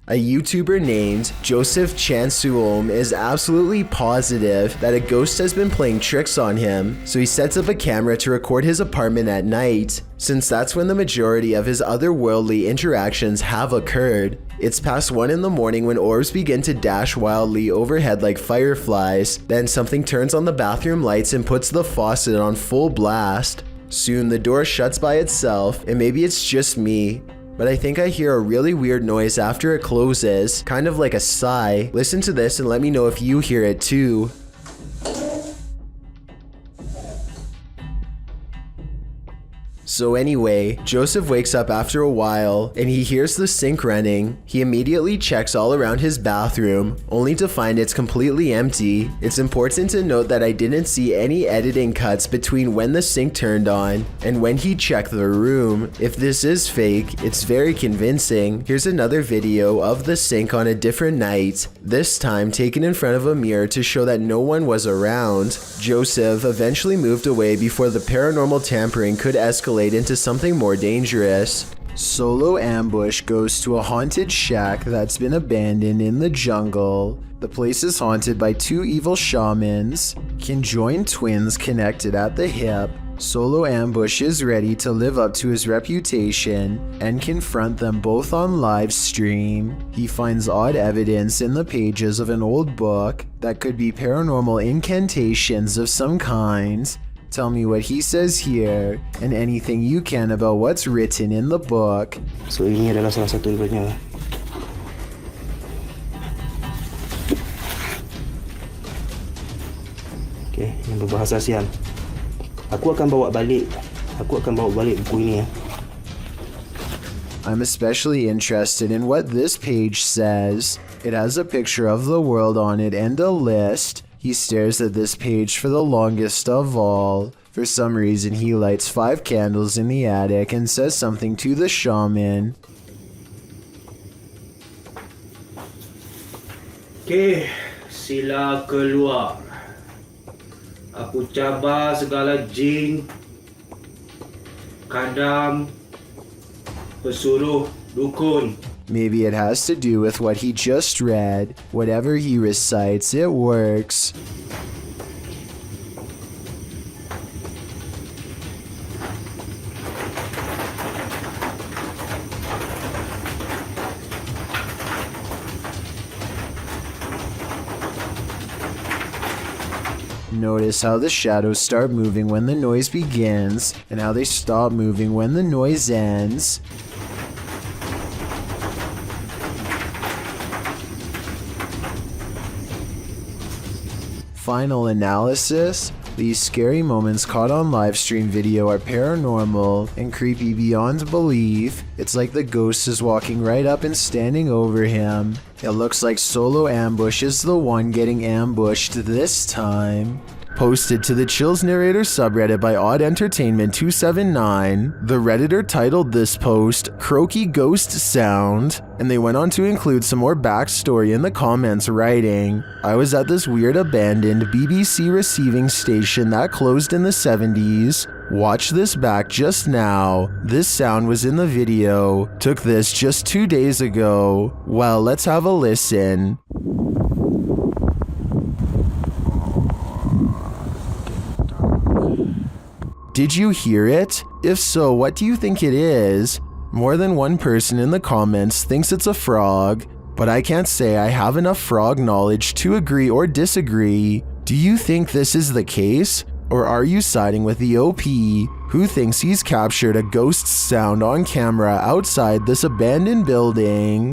A YouTuber named Joseph Chansuom is absolutely positive that a ghost has been playing tricks on him, so he sets up a camera to record his apartment at night, since that's when the majority of his otherworldly interactions have occurred. It's past 1 in the morning when orbs begin to dash wildly overhead like fireflies, then something turns on the bathroom lights and puts the faucet on full blast. Soon the door shuts by itself, and maybe it's just me, but I think I hear a really weird noise after it closes, kind of like a sigh. Listen to this and let me know if you hear it too. So anyway, Joseph wakes up after a while and he hears the sink running. He immediately checks all around his bathroom, only to find it's completely empty. It's important to note that I didn't see any editing cuts between when the sink turned on and when he checked the room. If this is fake, it's very convincing. Here's another video of the sink on a different night, this time taken in front of a mirror to show that no one was around. Joseph eventually moved away before the paranormal tampering could escalate into something more dangerous. Solo ambush goes to a haunted shack that's been abandoned in the jungle. The place is haunted by 2 evil shamans, conjoined twins connected at the hip. Solo ambush is ready to live up to his reputation and confront them both on live stream. He finds odd evidence in the pages of an old book that could be paranormal incantations of some kind. Tell me what he says here, and anything you can about what's written in the book. So ini adalah salah satu ibaratnya. Okay, yang berbahasa Siam. Aku akan bawa balik buku ini ya. I'm especially interested in what this page says. It has a picture of the world on it and a list. He stares at this page for the longest of all. For some reason, he lights 5 candles in the attic and says something to the shaman. Okay, sila keluar. Aku cabar segala jin, kadam, pesuruh, dukun. Maybe it has to do with what he just read. Whatever he recites, it works. Notice how the shadows start moving when the noise begins, and how they stop moving when the noise ends. Final analysis: these scary moments caught on livestream video are paranormal and creepy beyond belief. It's like the ghost is walking right up and standing over him. It looks like Solo Ambush is the one getting ambushed this time. Posted to the Chills Narrator subreddit by Odd Entertainment 279, the Redditor titled this post "Croaky Ghost Sound," and they went on to include some more backstory in the comments, writing, "I was at this weird abandoned BBC receiving station that closed in the 70s. Watch this back just now. This sound was in the video. Took this just 2 days ago. Well, let's have a listen." Did you hear it? If so, what do you think it is? More than one person in the comments thinks it's a frog, but I can't say I have enough frog knowledge to agree or disagree. Do you think this is the case? Or are you siding with the OP, who thinks he's captured a ghost sound on camera outside this abandoned building?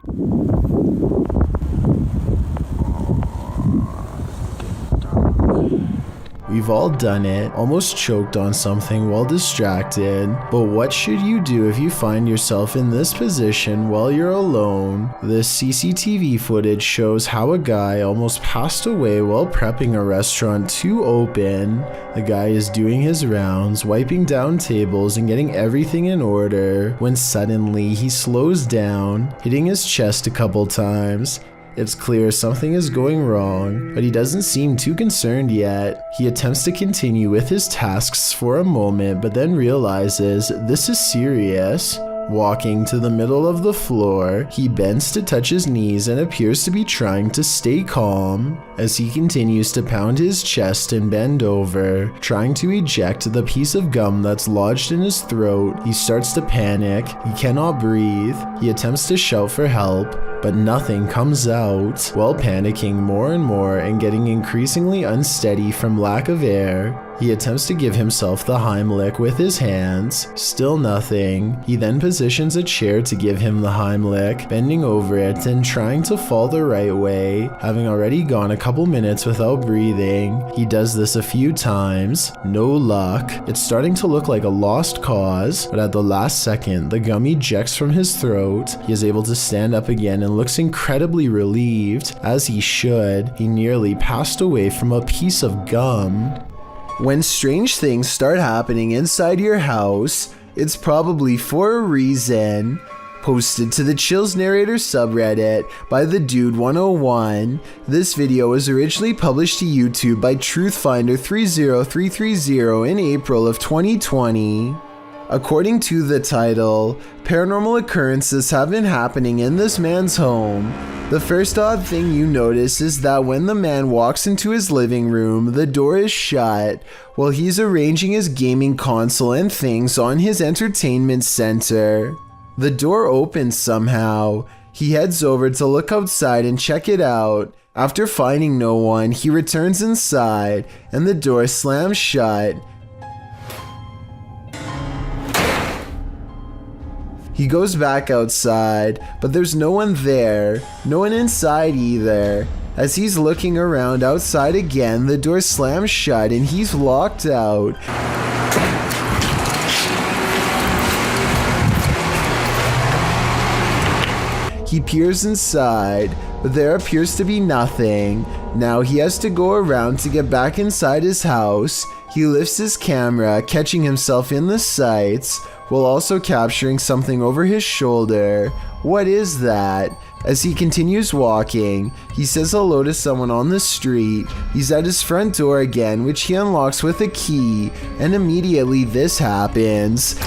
We've all done it, almost choked on something while distracted. But what should you do if you find yourself in this position while you're alone? This CCTV footage shows how a guy almost passed away while prepping a restaurant to open. The guy is doing his rounds, wiping down tables and getting everything in order, when suddenly he slows down, hitting his chest a couple times. It's clear something is going wrong, but he doesn't seem too concerned yet. He attempts to continue with his tasks for a moment, but then realizes this is serious. Walking to the middle of the floor, he bends to touch his knees and appears to be trying to stay calm. As he continues to pound his chest and bend over, trying to eject the piece of gum that's lodged in his throat, he starts to panic. He cannot breathe. He attempts to shout for help, but nothing comes out. While panicking more and more and getting increasingly unsteady from lack of air, he attempts to give himself the Heimlich with his hands. Still nothing. He then positions a chair to give him the Heimlich, bending over it and trying to fall the right way. Having already gone a couple minutes without breathing, he does this a few times. No luck. It's starting to look like a lost cause, but at the last second, the gum ejects from his throat. He is able to stand up again and looks incredibly relieved, as he should. He nearly passed away from a piece of gum. When strange things start happening inside your house, it's probably for a reason. Posted to the Chills Narrator subreddit by the Dude 101. This video was originally published to YouTube by Truthfinder 30330 in April of 2020. According to the title, paranormal occurrences have been happening in this man's home. The first odd thing you notice is that when the man walks into his living room, the door is shut while he's arranging his gaming console and things on his entertainment center. The door opens somehow. He heads over to look outside and check it out. After finding no one, he returns inside and the door slams shut. He goes back outside, but there's no one there, no one inside either. As he's looking around outside again, the door slams shut and he's locked out. He peers inside, but there appears to be nothing. Now he has to go around to get back inside his house. He lifts his camera, catching himself in the sights, while also capturing something over his shoulder. What is that? As he continues walking, he says hello to someone on the street. He's at his front door again, which he unlocks with a key, and immediately this happens.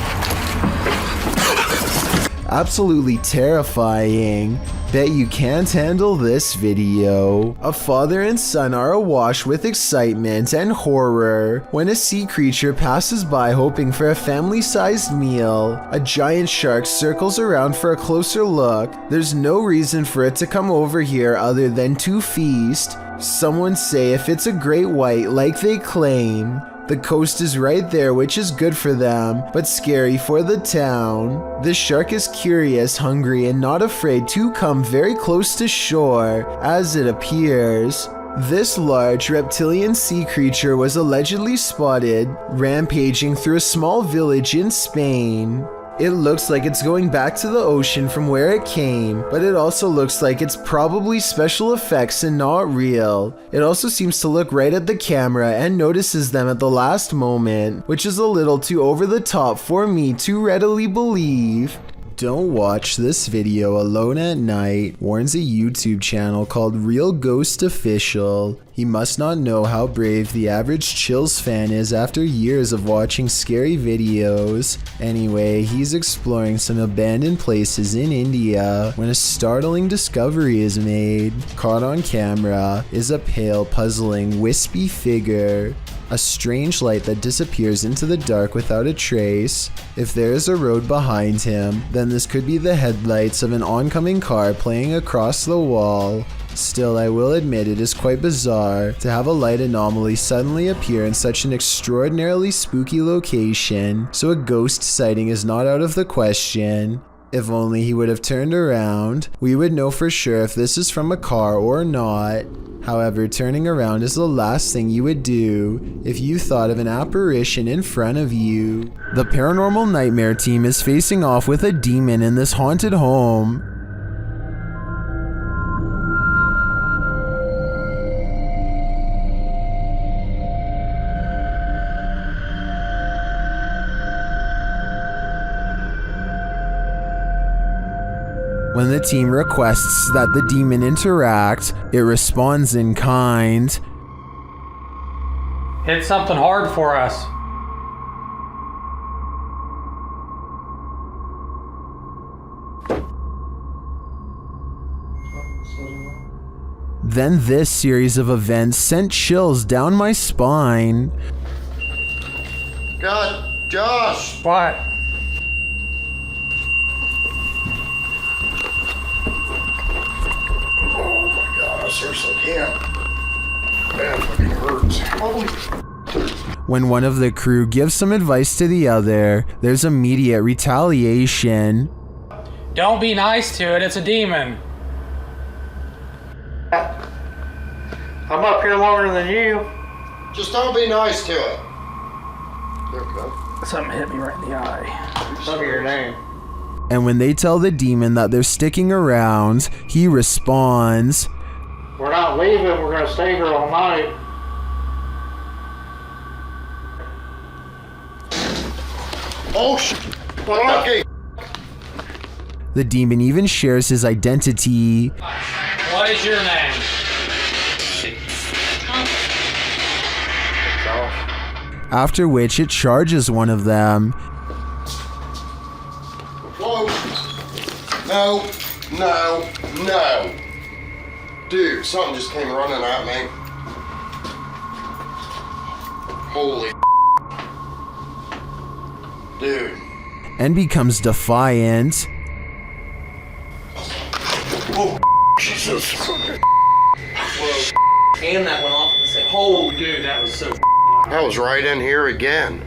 Absolutely terrifying. Bet you can't handle this video. A father and son are awash with excitement and horror when a sea creature passes by hoping for a family-sized meal. A giant shark circles around for a closer look. There's no reason for it to come over here other than to feast. Someone say if it's a great white like they claim. The coast is right there, which is good for them, but scary for the town. The shark is curious, hungry, and not afraid to come very close to shore, as it appears. This large reptilian sea creature was allegedly spotted rampaging through a small village in Spain. It looks like it's going back to the ocean from where it came, but it also looks like it's probably special effects and not real. It also seems to look right at the camera and notices them at the last moment, which is a little too over the top for me to readily believe. Don't watch this video alone at night, warns a YouTube channel called Real Ghost Official. He must not know how brave the average Chills fan is after years of watching scary videos. Anyway, he's exploring some abandoned places in India when a startling discovery is made. Caught on camera is a pale, puzzling, wispy figure. A strange light that disappears into the dark without a trace. If there is a road behind him, then this could be the headlights of an oncoming car playing across the wall. Still, I will admit it is quite bizarre to have a light anomaly suddenly appear in such an extraordinarily spooky location, so a ghost sighting is not out of the question. If only he would have turned around, we would know for sure if this is from a car or not. However, turning around is the last thing you would do if you thought of an apparition in front of you. The Paranormal Nightmare team is facing off with a demon in this haunted home. When the team requests that the demon interact, it responds in kind. Hit something hard for us. Then this series of events sent chills down my spine. God, Josh! What? Oh my God, I seriously can't. Man, fucking hurts. Holy. When one of the crew gives some advice to the other, there's immediate retaliation. Don't be nice to it, it's a demon. I'm up here longer than you. Just don't be nice to it. Okay. Something hit me right in the eye. Tell me your name. And when they tell the demon that they're sticking around, he responds, We're not leaving, we're gonna stay here all night. Oh shit. Okay. The demon even shares his identity. What is your name? After which it charges one of them. Whoa. No. No. No. Dude, something just came running at me. Holy dude. And becomes defiant. Oh, Jesus. And that went off and said, oh dude, that was so I was right in here again.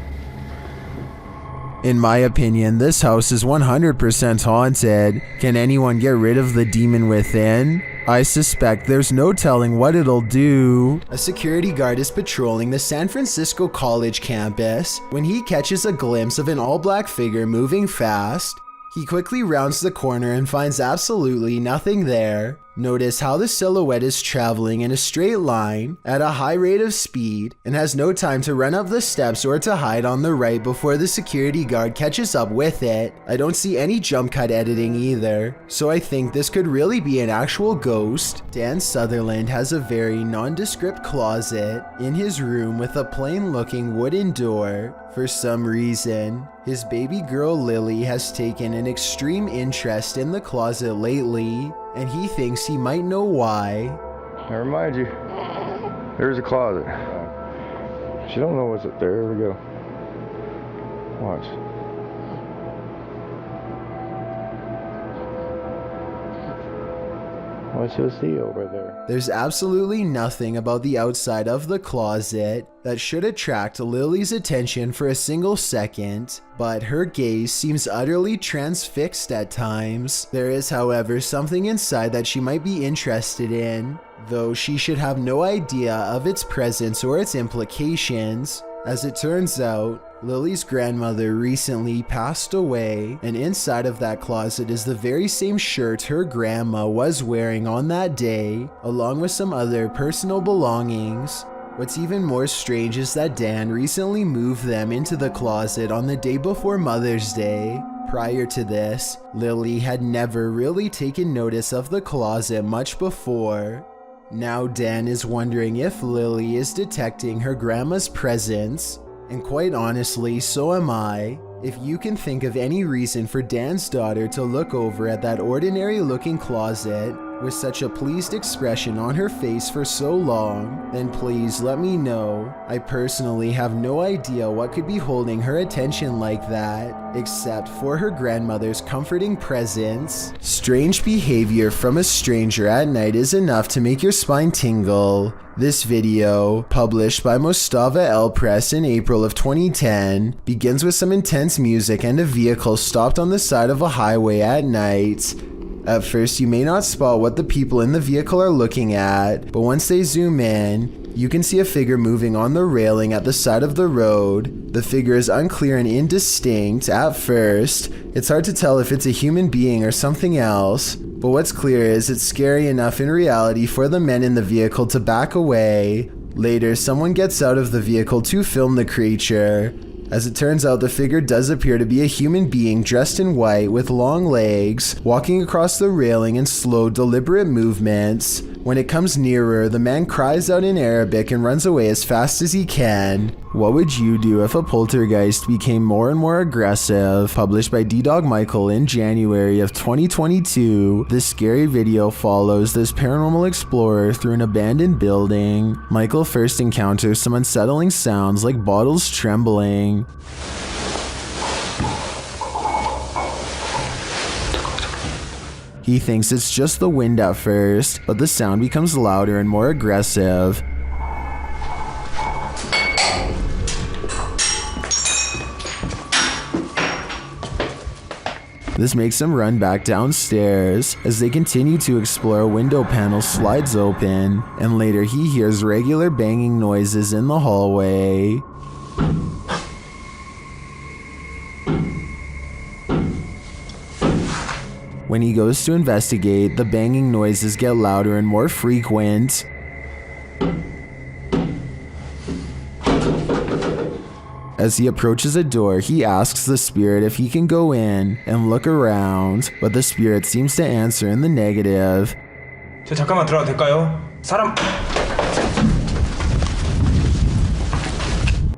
In my opinion, this house is 100% haunted. Can anyone get rid of the demon within? I suspect there's no telling what it'll do. A security guard is patrolling the San Francisco College campus when he catches a glimpse of an all-black figure moving fast. He quickly rounds the corner and finds absolutely nothing there. Notice how the silhouette is traveling in a straight line at a high rate of speed and has no time to run up the steps or to hide on the right before the security guard catches up with it. I don't see any jump cut editing either, so I think this could really be an actual ghost. Dan Sutherland has a very nondescript closet in his room with a plain looking wooden door. For some reason, his baby girl Lily has taken an extreme interest in the closet lately, and he thinks he might know why. I remind you, there's a closet. She don't know what's up there. Here we go. Watch. What you'll see over there. There's absolutely nothing about the outside of the closet that should attract Lily's attention for a single second, but her gaze seems utterly transfixed at times. There is, however, something inside that she might be interested in, though she should have no idea of its presence or its implications. As it turns out, Lily's grandmother recently passed away, and inside of that closet is the very same shirt her grandma was wearing on that day, along with some other personal belongings. What's even more strange is that Dan recently moved them into the closet on the day before Mother's Day. Prior to this, Lily had never really taken notice of the closet much before. Now Dan is wondering if Lily is detecting her grandma's presence. And quite honestly, so am I. If you can think of any reason for Dan's daughter to look over at that ordinary looking closet with such a pleased expression on her face for so long, then please let me know. I personally have no idea what could be holding her attention like that, except for her grandmother's comforting presence. Strange behavior from a stranger at night is enough to make your spine tingle. This video, published by Mostava El Press in April of 2010, begins with some intense music and a vehicle stopped on the side of a highway at night. At first, you may not spot what the people in the vehicle are looking at, but once they zoom in, you can see a figure moving on the railing at the side of the road. The figure is unclear and indistinct at first. It's hard to tell if it's a human being or something else, but what's clear is it's scary enough in reality for the men in the vehicle to back away. Later, someone gets out of the vehicle to film the creature. As it turns out, the figure does appear to be a human being dressed in white with long legs, walking across the railing in slow, deliberate movements. When it comes nearer, the man cries out in Arabic and runs away as fast as he can. What would you do if a poltergeist became more and more aggressive? Published by D-Dog Michael in January of 2022, this scary video follows this paranormal explorer through an abandoned building. Michael first encounters some unsettling sounds like bottles trembling. He thinks it's just the wind at first, but the sound becomes louder and more aggressive. This makes him run back downstairs. As they continue to explore, a window panel slides open, and later he hears regular banging noises in the hallway. When he goes to investigate, the banging noises get louder and more frequent. As he approaches a door, he asks the spirit if he can go in and look around, but the spirit seems to answer in the negative. 저 잠깐만 들어가도 될까요? 사람.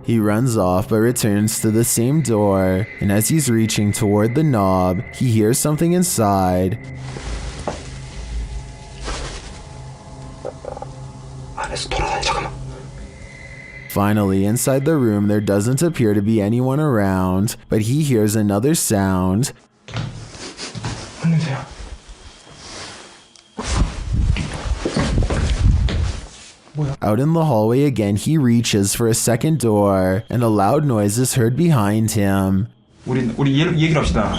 He runs off but returns to the same door, and as he's reaching toward the knob, he hears something inside. 안에서 돌아다니 잠깐만. Finally, inside the room, there doesn't appear to be anyone around, but he hears another sound. 안녕하세요. Out in the hallway again, he reaches for a second door, and a loud noise is heard behind him. 우리 얘기를 합시다.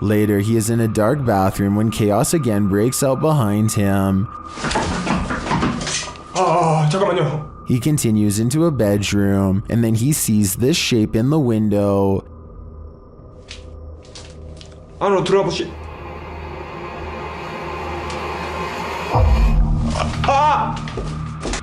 Later, he is in a dark bathroom when chaos again breaks out behind him. 잠깐만요. He continues into a bedroom, and then he sees this shape in the window. 안으로 들어가 보시.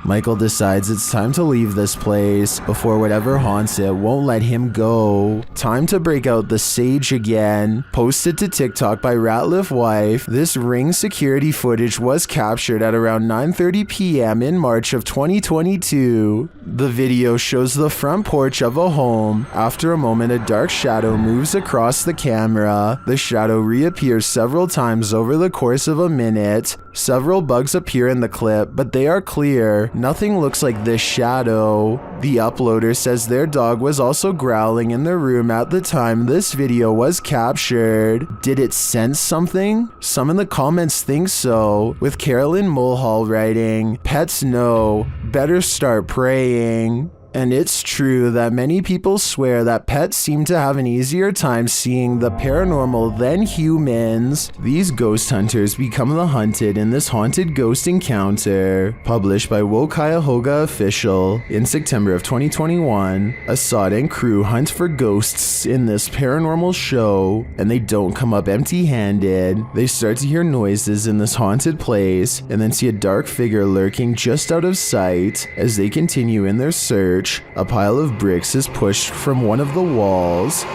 Michael decides it's time to leave this place before whatever haunts it won't let him go. Time to break out the sage again. Posted to TikTok by Ratliff Wife, this Ring security footage was captured at around 9:30 p.m. in March of 2022. The video shows the front porch of a home. After a moment, a dark shadow moves across the camera. The shadow reappears several times over the course of a minute. Several bugs appear in the clip, but they are clear. Nothing looks like this shadow. The uploader says their dog was also growling in the room at the time this video was captured. Did it sense something? Some in the comments think so, with Carolyn Mulhall writing, "Pets know, better start praying." And it's true that many people swear that pets seem to have an easier time seeing the paranormal than humans. These ghost hunters become the hunted in this haunted ghost encounter. Published by Wo Cuyahoga Official in September of 2021, Assad and crew hunt for ghosts in this paranormal show, and they don't come up empty-handed. They start to hear noises in this haunted place, and then see a dark figure lurking just out of sight. As they continue in their search, a pile of bricks is pushed from one of the walls.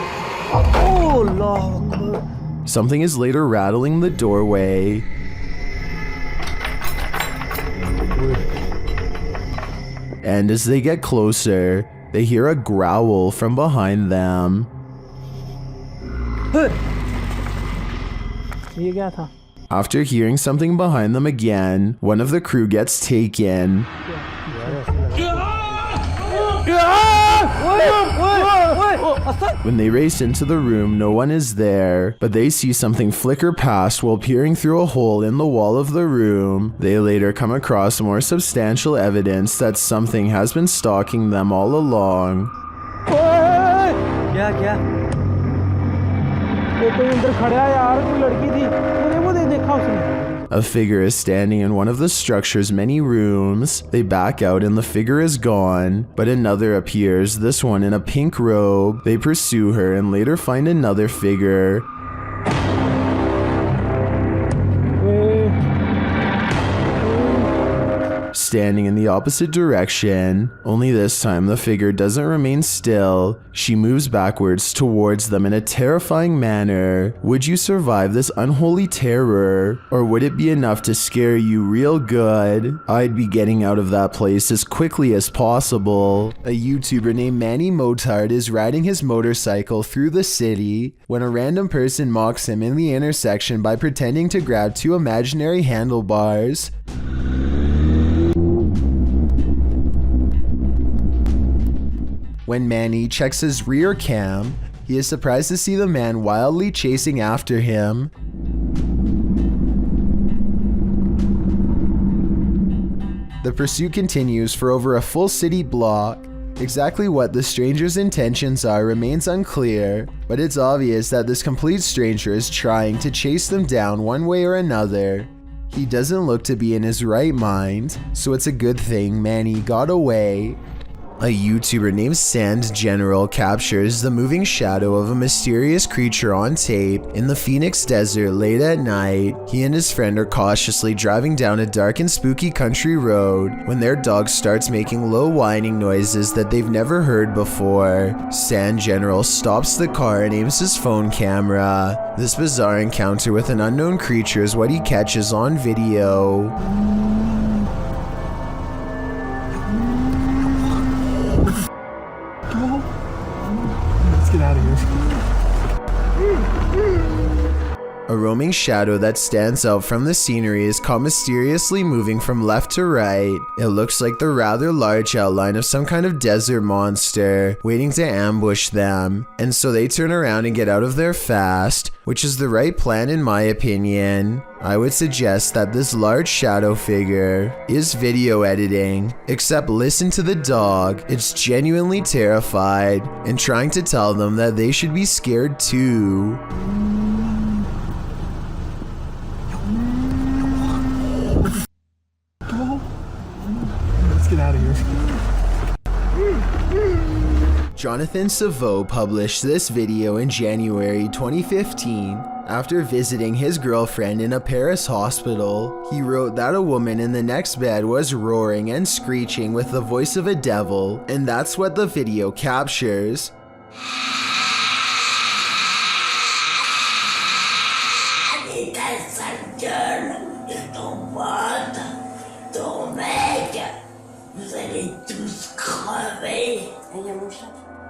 Oh, Lord. Something is later rattling the doorway. And as they get closer, they hear a growl from behind them. ये क्या था? After hearing something behind them again, one of the crew gets taken. When they race into the room, no one is there, but they see something flicker past while peering through a hole in the wall of the room. They later come across more substantial evidence that something has been stalking them all along. क्या वो कोई अंदर खड़ा है यार, कोई लड़की थी, मैंने वो देखा उसने. A figure is standing in one of the structure's many rooms. They back out and the figure is gone, but another appears, this one in a pink robe. They pursue her and later find another figure. standing in the opposite direction, only this time the figure doesn't remain still. She moves backwards towards them in a terrifying manner. Would you survive this unholy terror, or would it be enough to scare you real good? I'd be getting out of that place as quickly as possible. A YouTuber named Manny Motard is riding his motorcycle through the city when a random person mocks him in the intersection by pretending to grab two imaginary handlebars. When Manny checks his rear cam, he is surprised to see the man wildly chasing after him. The pursuit continues for over a full city block. Exactly what the stranger's intentions are remains unclear, but it's obvious that this complete stranger is trying to chase them down one way or another. He doesn't look to be in his right mind, so it's a good thing Manny got away. A YouTuber named Sand General captures the moving shadow of a mysterious creature on tape in the Phoenix desert late at night. He and his friend are cautiously driving down a dark and spooky country road when their dog starts making low whining noises that they've never heard before. Sand General stops the car and aims his phone camera. This bizarre encounter with an unknown creature is what he catches on video. Let's get out of here. A roaming shadow that stands out from the scenery is caught mysteriously moving from left to right. It looks like the rather large outline of some kind of desert monster waiting to ambush them, and so they turn around and get out of there fast, which is the right plan in my opinion. I would suggest that this large shadow figure is video editing, except listen to the dog. It's genuinely terrified and trying to tell them that they should be scared too. Let's get out of here. Jonathan Savo published this video in January 2015 after visiting his girlfriend in a Paris hospital. He wrote that a woman in the next bed was roaring and screeching with the voice of a devil, and that's what the video captures.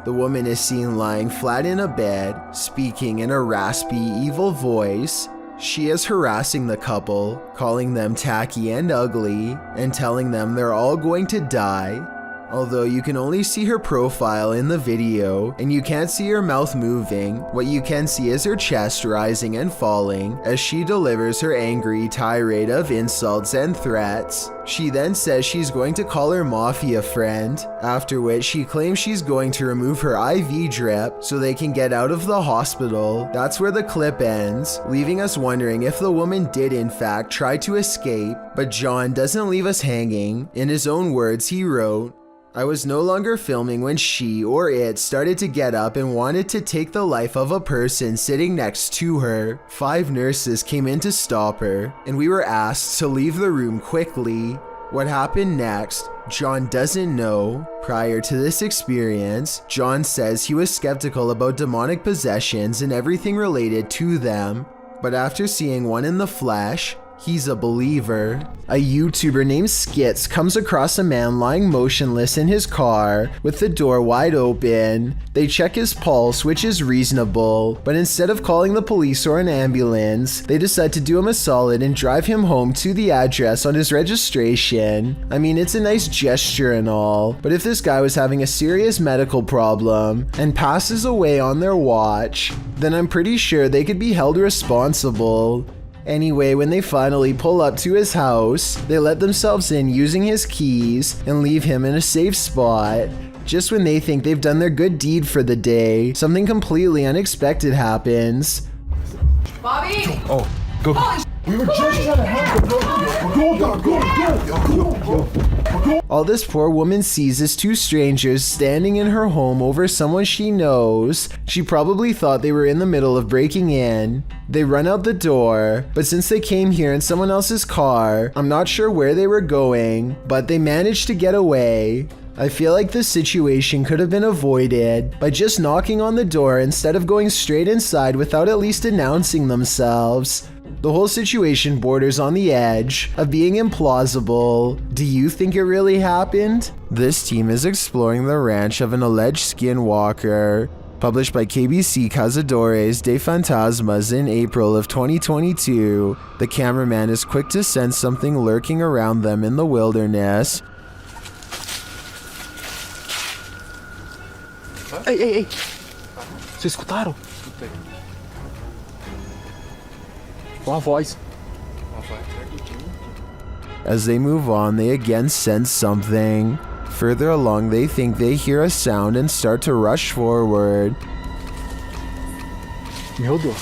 The woman is seen lying flat in a bed, speaking in a raspy, evil voice. She is harassing the couple, calling them tacky and ugly, and telling them they're all going to die. Although you can only see her profile in the video, and you can't see her mouth moving, what you can see is her chest rising and falling as she delivers her angry tirade of insults and threats. She then says she's going to call her mafia friend, after which she claims she's going to remove her IV drip so they can get out of the hospital. That's where the clip ends, leaving us wondering if the woman did in fact try to escape, but John doesn't leave us hanging. In his own words, he wrote, "I was no longer filming when she or it started to get up and wanted to take the life of a person sitting next to her. 5 nurses came in to stop her, and we were asked to leave the room quickly. What happened next, John doesn't know. Prior to this experience, John says he was skeptical about demonic possessions and everything related to them, but after seeing one in the flesh, he's a believer." A YouTuber named Skits comes across a man lying motionless in his car with the door wide open. They check his pulse, which is reasonable, but instead of calling the police or an ambulance, they decide to do him a solid and drive him home to the address on his registration. I mean, it's a nice gesture and all, but if this guy was having a serious medical problem and passes away on their watch, then I'm pretty sure they could be held responsible. Anyway, when they finally pull up to his house, they let themselves in using his keys and leave him in a safe spot. Just when they think they've done their good deed for the day, something completely unexpected happens. Bobby! Oh, go. We were just trying to help her, bro. Go. All this poor woman sees is two strangers standing in her home over someone she knows. She probably thought they were in the middle of breaking in. They run out the door, but since they came here in someone else's car, I'm not sure where they were going, but they managed to get away. I feel like this situation could have been avoided by just knocking on the door instead of going straight inside without at least announcing themselves. The whole situation borders on the edge of being implausible. Do you think it really happened? This team is exploring the ranch of an alleged skinwalker. Published by KBC Cazadores de Fantasmas in April of 2022, the cameraman is quick to sense something lurking around them in the wilderness. Ei! Vocês escutaram? Uma voz. As they move on, they again sense something. Further along, they think they hear a sound and start to rush forward. Meu Deus.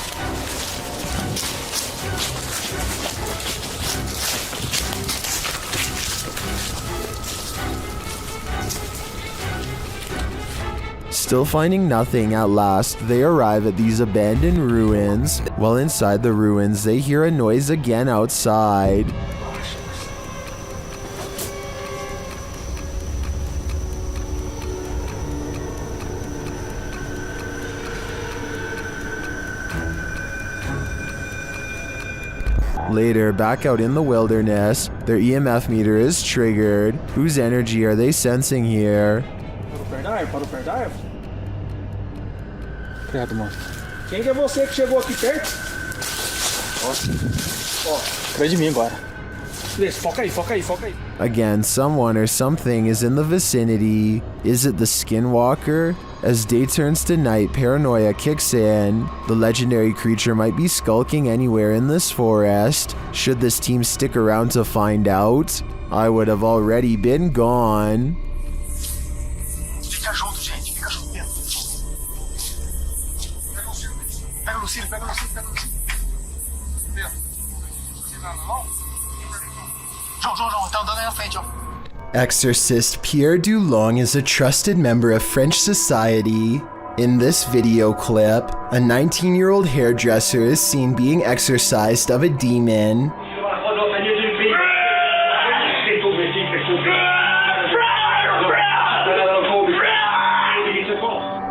Still finding nothing, at last, they arrive at these abandoned ruins. While inside the ruins, they hear a noise again outside. Later, back out in the wilderness, their EMF meter is triggered. Whose energy are they sensing here? Parou perto. Credo, mano. Quem que é você que chegou aqui perto? Ó, atrás de mim agora. Beleza, foca aí. Again, someone or something is in the vicinity. Is it the skinwalker? As day turns to night, paranoia kicks in. The legendary creature might be skulking anywhere in this forest. Should this team stick around to find out? I would have already been gone. Fica junto, gente. Fica junto mesmo. Pega no cílio. João, tá andando aí na frente, ó. Exorcist Pierre Dulong is a trusted member of French society. In this video clip, a 19-year-old hairdresser is seen being exorcised of a demon.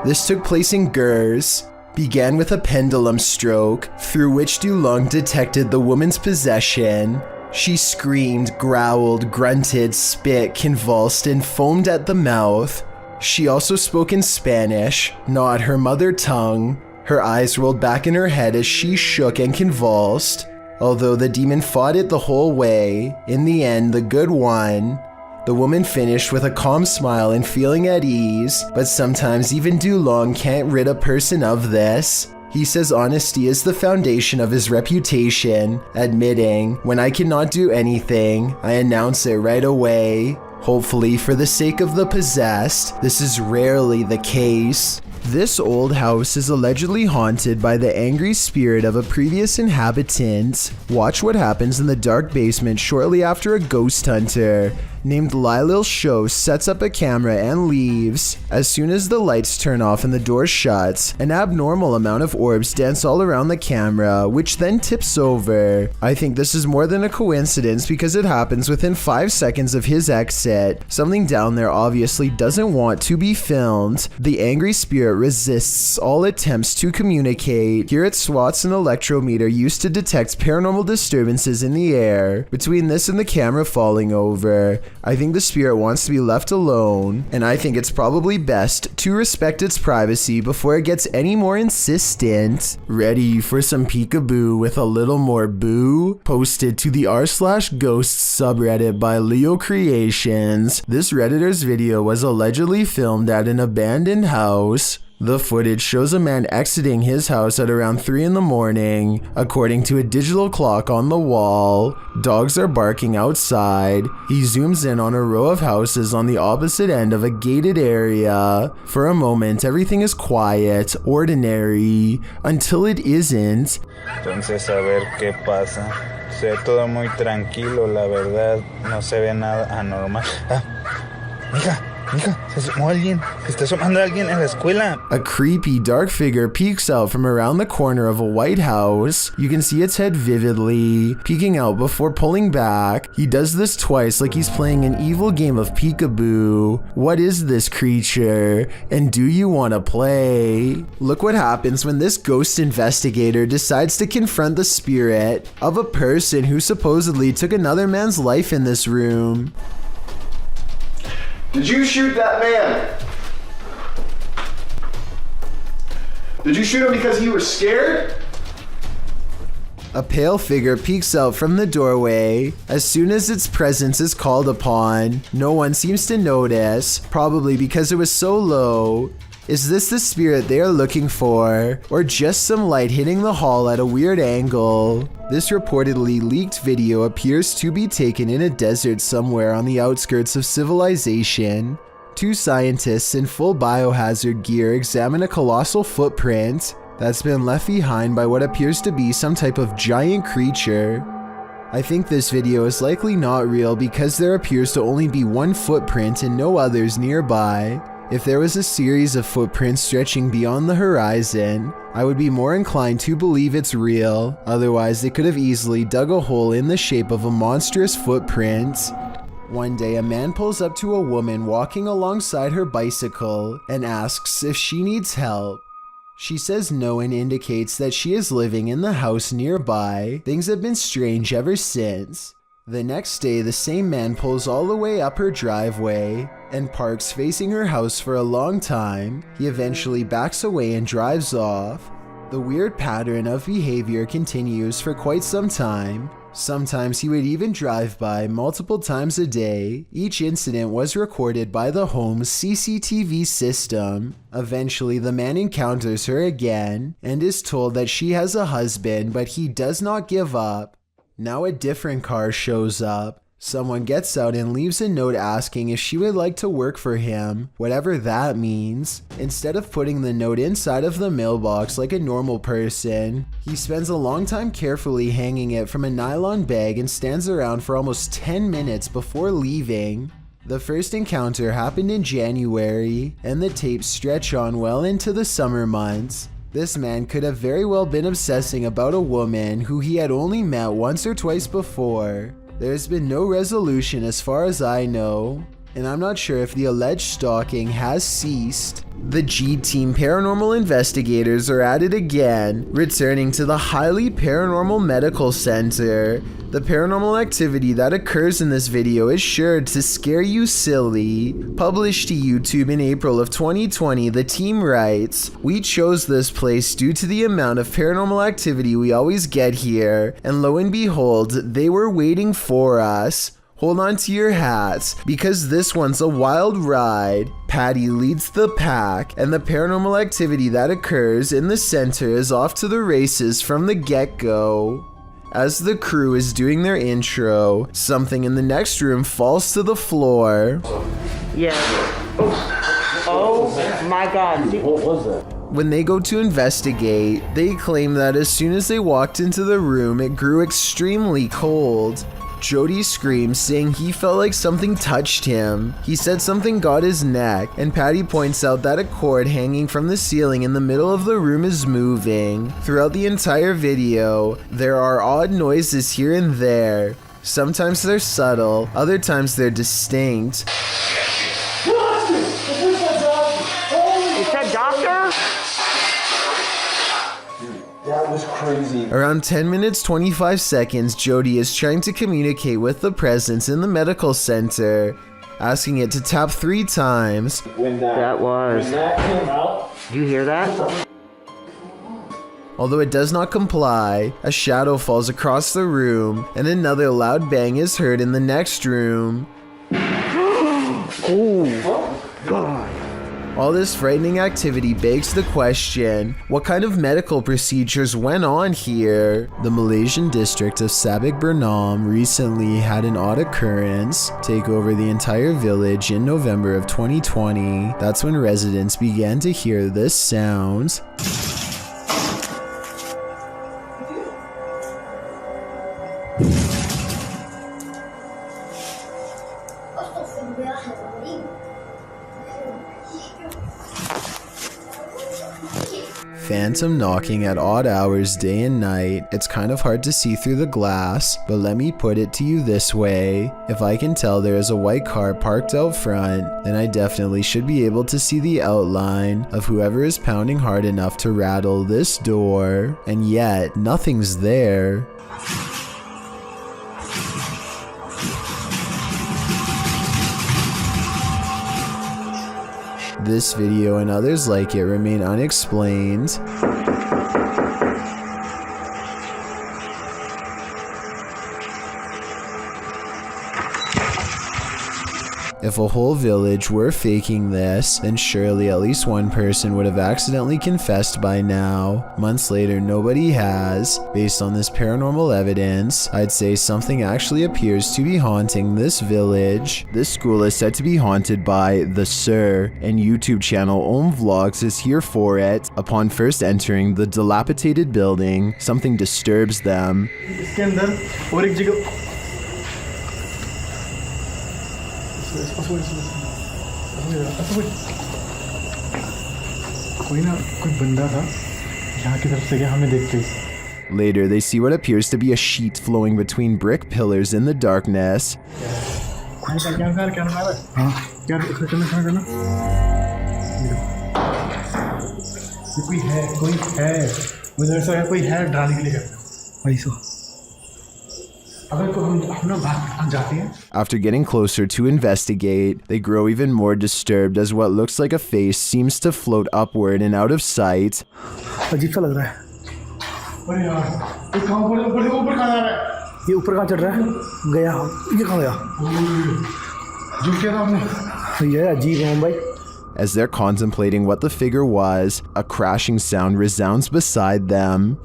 This took place in Gers, began with a pendulum stroke, through which Dulong detected the woman's possession. She screamed, growled, grunted, spit, convulsed, and foamed at the mouth. She also spoke in Spanish, not her mother tongue. Her eyes rolled back in her head as she shook and convulsed. Although the demon fought it the whole way, in the end, the good won. The woman finished with a calm smile and feeling at ease, but sometimes even Dulong can't rid a person of this. He says honesty is the foundation of his reputation, admitting, when I cannot do anything, I announce it right away. Hopefully, for the sake of the possessed, this is rarely the case. This old house is allegedly haunted by the angry spirit of a previous inhabitant. Watch what happens in the dark basement shortly after a ghost hunter named Lylil Show sets up a camera and leaves. As soon as the lights turn off and the door shuts, an abnormal amount of orbs dance all around the camera, which then tips over. I think this is more than a coincidence because it happens within 5 seconds of his exit. Something down there obviously doesn't want to be filmed. The angry spirit resists all attempts to communicate. Here it swats an electrometer used to detect paranormal disturbances in the air. Between this and the camera falling over, I think the spirit wants to be left alone, and I think it's probably best to respect its privacy before it gets any more insistent. Ready for some peekaboo with a little more boo? Posted to the r/ghosts subreddit by Leo Creations. This redditor's video was allegedly filmed at an abandoned house. The footage shows a man exiting his house at around 3 in the morning, according to a digital clock on the wall. Dogs are barking outside. He zooms in on a row of houses on the opposite end of a gated area. For a moment, everything is quiet, ordinary, until it isn't. Entonces a ver qué pasa. Se ve todo muy tranquilo, la verdad. No se ve nada anormal. Mija, se asomó alguien. Se está asomando alguien en la escuela. A creepy dark figure peeks out from around the corner of a white house. You can see its head vividly, peeking out before pulling back. He does this twice like he's playing an evil game of peekaboo. What is this creature? And do you want to play? Look what happens when this ghost investigator decides to confront the spirit of a person who supposedly took another man's life in this room. Did you shoot that man? Did you shoot him because you were scared? A pale figure peeks out from the doorway. As soon as its presence is called upon, no one seems to notice, probably because it was so low. Is this the spirit they are looking for, or just some light hitting the hall at a weird angle? This reportedly leaked video appears to be taken in a desert somewhere on the outskirts of civilization. Two scientists in full biohazard gear examine a colossal footprint that's been left behind by what appears to be some type of giant creature. I think this video is likely not real because there appears to only be one footprint and no others nearby. If there was a series of footprints stretching beyond the horizon, I would be more inclined to believe it's real. Otherwise, they could have easily dug a hole in the shape of a monstrous footprint. One day, a man pulls up to a woman walking alongside her bicycle and asks if she needs help. She says no and indicates that she is living in the house nearby. Things have been strange ever since. The next day, the same man pulls all the way up her driveway and parks facing her house for a long time. He eventually backs away and drives off. The weird pattern of behavior continues for quite some time. Sometimes he would even drive by multiple times a day. Each incident was recorded by the home's CCTV system. Eventually, the man encounters her again and is told that she has a husband, but he does not give up. Now a different car shows up. Someone gets out and leaves a note asking if she would like to work for him, whatever that means. Instead of putting the note inside of the mailbox like a normal person, he spends a long time carefully hanging it from a nylon bag and stands around for almost 10 minutes before leaving. The first encounter happened in January, and the tapes stretch on well into the summer months. This man could have very well been obsessing about a woman who he had only met once or twice before. There's been no resolution as far as I know, and I'm not sure if the alleged stalking has ceased. The G-Team paranormal investigators are at it again, returning to the highly paranormal medical center. The paranormal activity that occurs in this video is sure to scare you silly. Published to YouTube in April of 2020, the team writes, "We chose this place due to the amount of paranormal activity we always get here, and lo and behold, they were waiting for us. Hold on to your hats, because this one's a wild ride." Patty leads the pack, and the paranormal activity that occurs in the center is off to the races from the get-go. As the crew is doing their intro, something in the next room falls to the floor. Yeah. Oh my God. What was that? When they go to investigate, they claim that as soon as they walked into the room, it grew extremely cold. Jody screams, saying he felt like something touched him. He said something got his neck, and Patty points out that a cord hanging from the ceiling in the middle of the room is moving. Throughout the entire video, there are odd noises here and there. Sometimes they're subtle, other times they're distinct. Is that doctor? That was crazy. Around 10 minutes 25 seconds, Jody is trying to communicate with the presence in the medical center, asking it to tap 3 times. When that came out. Do you hear that? Although it does not comply, a shadow falls across the room, and another loud bang is heard in the next room. Oh, God. All this frightening activity begs the question, what kind of medical procedures went on here? The Malaysian district of Sabak Bernam recently had an odd occurrence take over the entire village in November of 2020. That's when residents began to hear this sound. Phantom knocking at odd hours day and night. It's kind of hard to see through the glass, but let me put it to you this way. If I can tell there is a white car parked out front, then I definitely should be able to see the outline of whoever is pounding hard enough to rattle this door, and yet nothing's there. This video and others like it remain unexplained. If a whole village were faking this, then surely at least one person would have accidentally confessed by now. Months later, nobody has. Based on this paranormal evidence, I'd say something actually appears to be haunting this village. This school is said to be haunted by the Sir, and YouTube channel Om Vlogs is here for it. Upon first entering the dilapidated building, something disturbs them. Later, they see what appears to be a sheet flowing between brick pillars in the darkness. After getting closer to investigate, they grow even more disturbed as what looks like a face seems to float upward and out of sight. As they're contemplating what the figure was, a crashing sound resounds beside them.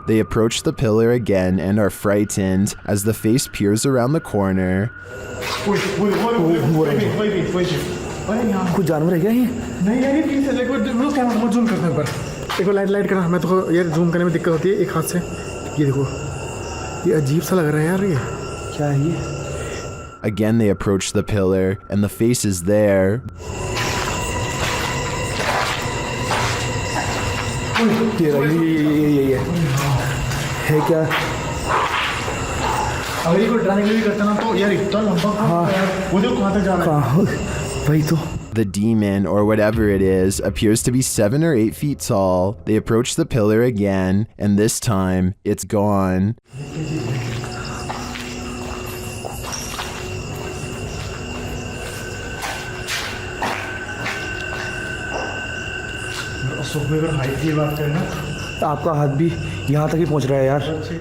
They approach the pillar again and are frightened as the face peers around the corner. Again they approach the pillar and the face is there. The demon, or whatever it is, appears to be 7 or 8 feet tall. They approach the pillar again, and this time, it's gone.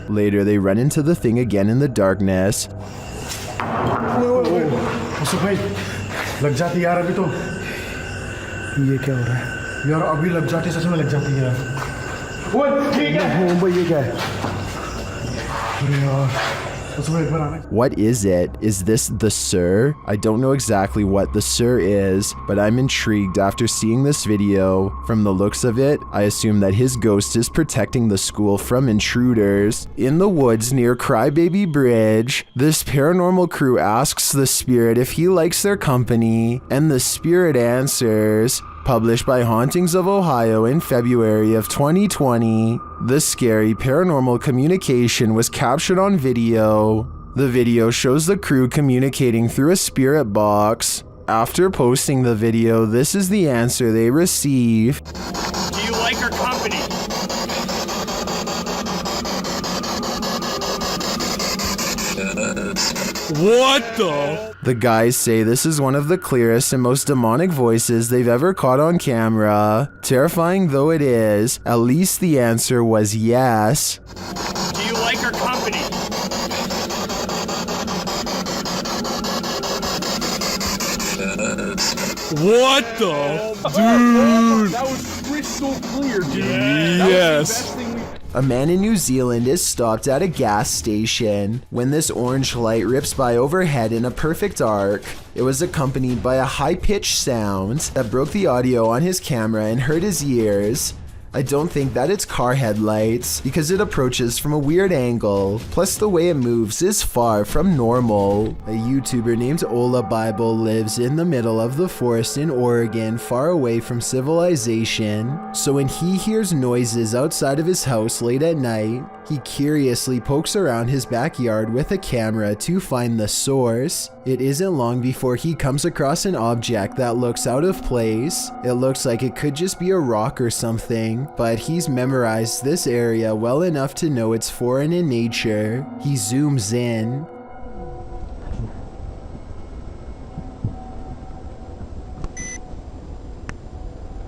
Later, they run into the thing again in the darkness. लग जाती यार अभी तो ये क्या हो रहा है यार अभी लग जाती सच में लग जाती है ओए ठीक है भाई ये क्या है अरे यार What is it? Is this the Sir? I don't know exactly what the Sir is, but I'm intrigued after seeing this video. From the looks of it, I assume that his ghost is protecting the school from intruders. In the woods near Crybaby Bridge, this paranormal crew asks the spirit if he likes their company, and the spirit answers. Published by Hauntings of Ohio in February of 2020, this scary paranormal communication was captured on video. The video shows the crew communicating through a spirit box. After posting the video, this is the answer they receive. Do you like our company? What the? The guys say this is one of the clearest and most demonic voices they've ever caught on camera. Terrifying though it is, at least the answer was yes. Do you like our company? What the? Dude! That was crystal clear, dude. Yes. A man in New Zealand is stopped at a gas station when this orange light rips by overhead in a perfect arc. It was accompanied by a high-pitched sound that broke the audio on his camera and hurt his ears. I don't think that it's car headlights because it approaches from a weird angle, plus the way it moves is far from normal. A YouTuber named Ola Bible lives in the middle of the forest in Oregon, far away from civilization, so when he hears noises outside of his house late at night, he curiously pokes around his backyard with a camera to find the source. It isn't long before he comes across an object that looks out of place. It looks like it could just be a rock or something, but he's memorized this area well enough to know it's foreign in nature. He zooms in.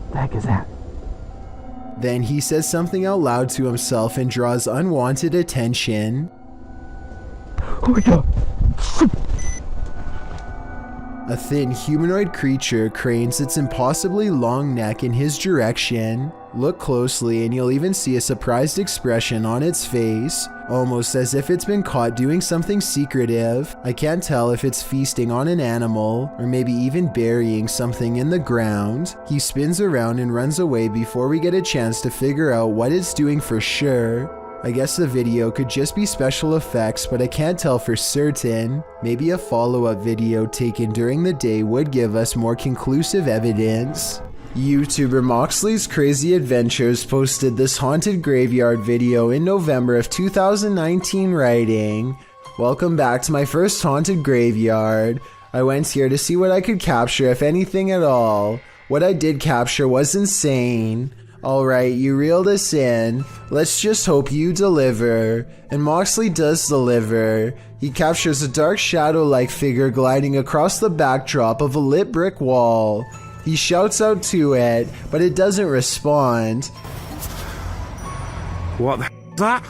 What the heck is that? Then he says something out loud to himself and draws unwanted attention. Oh my god! A thin humanoid creature cranes its impossibly long neck in his direction. Look closely and you'll even see a surprised expression on its face, almost as if it's been caught doing something secretive. I can't tell if it's feasting on an animal, or maybe even burying something in the ground. He spins around and runs away before we get a chance to figure out what it's doing for sure. I guess the video could just be special effects, but I can't tell for certain. Maybe a follow-up video taken during the day would give us more conclusive evidence. YouTuber Moxley's Crazy Adventures posted this haunted graveyard video in November of 2019 writing, "Welcome back to my first haunted graveyard. I went here to see what I could capture, if anything at all. What I did capture was insane. Alright, you reeled us in. Let's just hope you deliver." And Moxley does deliver. He captures a dark shadow-like figure gliding across the backdrop of a lit brick wall. He shouts out to it, but it doesn't respond. What the is that?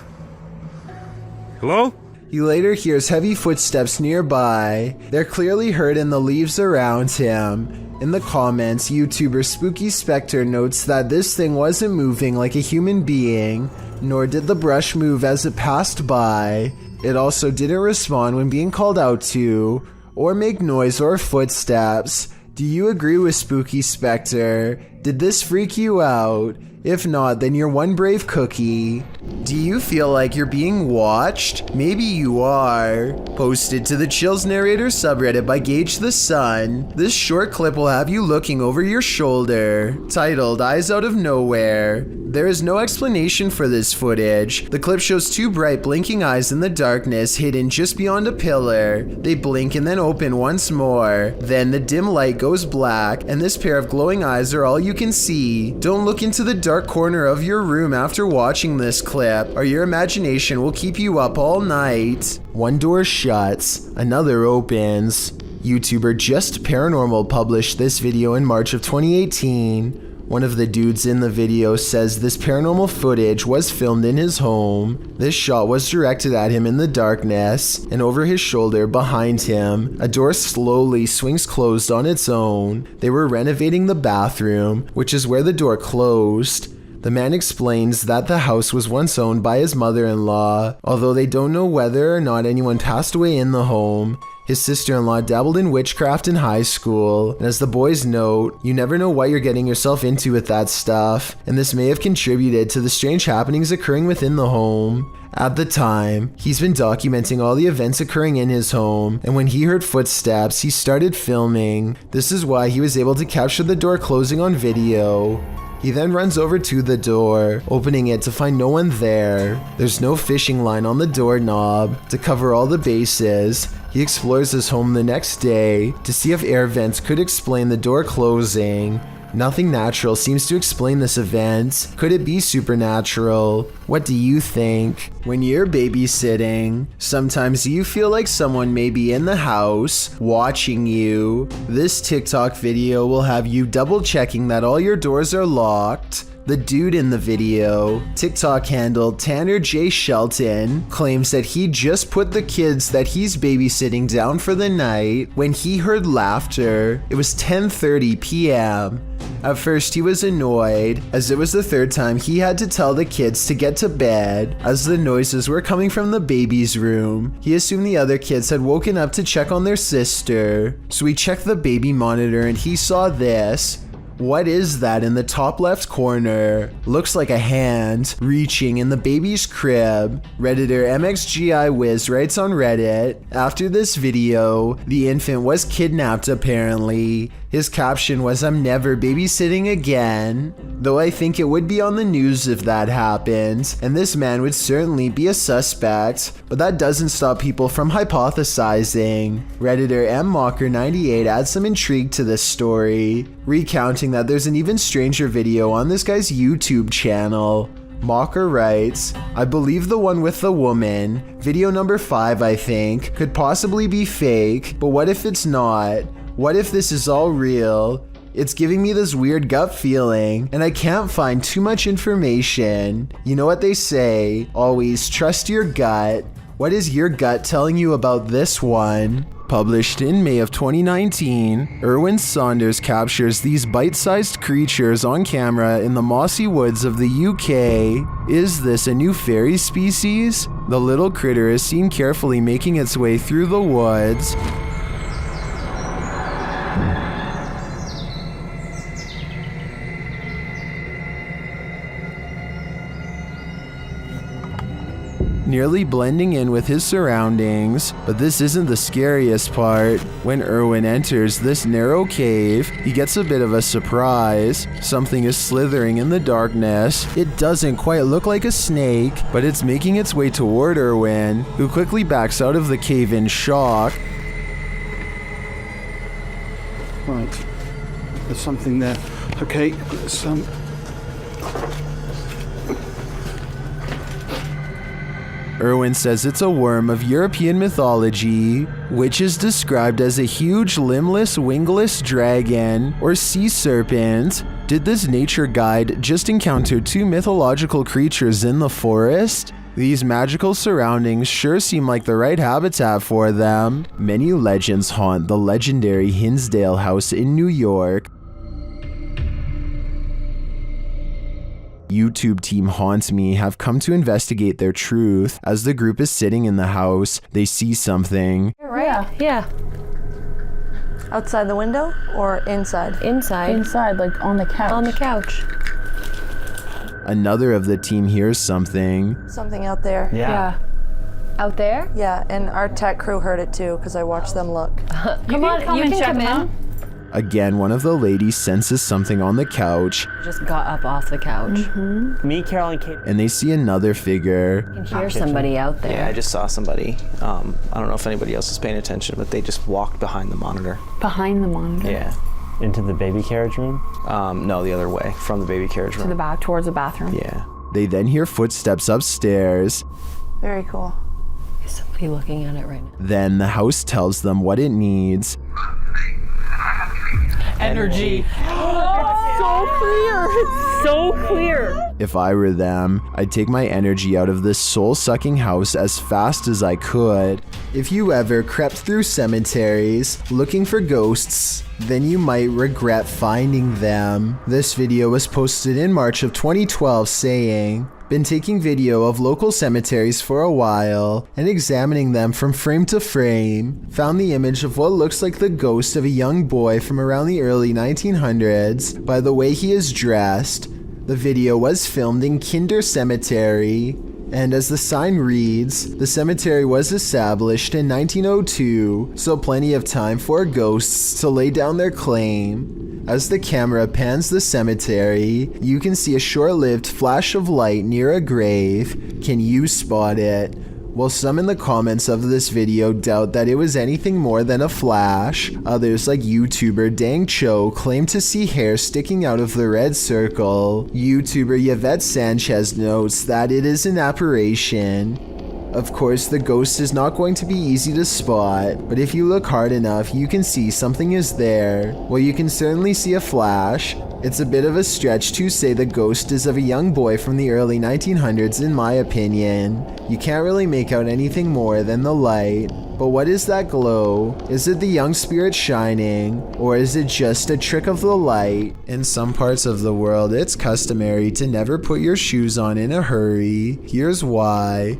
Hello? He later hears heavy footsteps nearby. They're clearly heard in the leaves around him. In the comments, YouTuber Spooky Spectre notes that this thing wasn't moving like a human being, nor did the brush move as it passed by. It also didn't respond when being called out to, or make noise or footsteps. Do you agree with Spooky Spectre? Did this freak you out? If not, then you're one brave cookie. Do you feel like you're being watched? Maybe you are. Posted to the Chills Narrator subreddit by Gage the Sun. This short clip will have you looking over your shoulder. Titled Eyes Out of Nowhere. There is no explanation for this footage. The clip shows two bright blinking eyes in the darkness hidden just beyond a pillar. They blink and then open once more. Then the dim light goes black and this pair of glowing eyes are all you can see. Don't look into the dark corner of your room after watching this clip, or your imagination will keep you up all night. One door shuts, another opens. YouTuber Just Paranormal published this video in March of 2018. One of the dudes in the video says this paranormal footage was filmed in his home. This shot was directed at him in the darkness, and over his shoulder behind him, a door slowly swings closed on its own. They were renovating the bathroom, which is where the door closed. The man explains that the house was once owned by his mother-in-law, although they don't know whether or not anyone passed away in the home. His sister-in-law dabbled in witchcraft in high school, and as the boys note, you never know what you're getting yourself into with that stuff, and this may have contributed to the strange happenings occurring within the home. At the time, he's been documenting all the events occurring in his home, and when he heard footsteps, he started filming. This is why he was able to capture the door closing on video. He then runs over to the door, opening it to find no one there. There's no fishing line on the doorknob. To cover all the bases, he explores his home the next day to see if air vents could explain the door closing. Nothing natural seems to explain this event. Could it be supernatural? What do you think? When you're babysitting, sometimes you feel like someone may be in the house watching you. This TikTok video will have you double checking that all your doors are locked. The dude in the video, TikTok handle Tanner J. Shelton, claims that he just put the kids that he's babysitting down for the night when he heard laughter. It was 10:30 p.m. At first he was annoyed, as it was the third time he had to tell the kids to get to bed, as the noises were coming from the baby's room. He assumed the other kids had woken up to check on their sister, so he checked the baby monitor and he saw this. What is that in the top left corner? Looks like a hand reaching in the baby's crib. Redditor MXGIWiz writes on Reddit, after this video, the infant was kidnapped apparently. His caption was, "I'm never babysitting again." Though I think it would be on the news if that happened, and this man would certainly be a suspect, but that doesn't stop people from hypothesizing. Redditor MMocker98 adds some intrigue to this story, recounting that there's an even stranger video on this guy's YouTube channel. Mocker writes, "I believe the one with the woman, video number 5 I think, could possibly be fake, but what if it's not? What if this is all real? It's giving me this weird gut feeling, and I can't find too much information. You know what they say, always trust your gut. What is your gut telling you about this one?" Published in May of 2019, Erwin Saunders captures these bite-sized creatures on camera in the mossy woods of the UK. Is this a new fairy species? The little critter is seen carefully making its way through the woods. Nearly blending in with his surroundings, but this isn't the scariest part. When Erwin enters this narrow cave, he gets a bit of a surprise. Something is slithering in the darkness. It doesn't quite look like a snake, but it's making its way toward Erwin, who quickly backs out of the cave in shock. Right, there's something there. Okay, some. Erwin says it's a worm of European mythology, which is described as a huge limbless, wingless dragon or sea serpent. Did this nature guide just encounter 2 mythological creatures in the forest? These magical surroundings sure seem like the right habitat for them. Many legends haunt the legendary Hinsdale House in New York. YouTube team Haunt Me have come to investigate their truth. As the group is sitting in the house, they see something. Right? Yeah. Outside the window or inside? Inside. Inside, like on the couch. On the couch. Another of the team hears something. Something out there. Yeah. Out there? Yeah, and our tech crew heard it too because I watched them look. Come on, you can come in. Again, one of the ladies senses something on the couch. Just got up off the couch. Me, Carol, and Kate. And they see another figure. You can hear somebody out there. Yeah, I just saw somebody. I don't know if anybody else is paying attention, but they just walked behind the monitor. Behind the monitor? Yeah. Into the baby carriage room? No, the other way, from the baby carriage room. To the back, towards the bathroom? Yeah. They then hear footsteps upstairs. Very cool. Is somebody looking at it right now? Then the house tells them what it needs. Energy. Oh, so clear. It's so clear. If I were them, I'd take my energy out of this soul-sucking house as fast as I could. If you ever crept through cemeteries looking for ghosts, then you might regret finding them. This video was posted in March of 2012 saying, "Been taking video of local cemeteries for a while and examining them from frame to frame. Found the image of what looks like the ghost of a young boy from around the early 1900s by the way he is dressed. The video was filmed in Kinder Cemetery, and as the sign reads, the cemetery was established in 1902, so plenty of time for ghosts to lay down their claim. As the camera pans the cemetery, you can see a short-lived flash of light near a grave. Can you spot it? While some in the comments of this video doubt that it was anything more than a flash, others like YouTuber Dang Cho claim to see hair sticking out of the red circle. YouTuber Yvette Sanchez notes that it is an apparition. Of course, the ghost is not going to be easy to spot, but if you look hard enough, you can see something is there. While you can certainly see a flash, it's a bit of a stretch to say the ghost is of a young boy from the early 1900s in my opinion. You can't really make out anything more than the light. But what is that glow? Is it the young spirit shining? Or is it just a trick of the light? In some parts of the world, it's customary to never put your shoes on in a hurry. Here's why.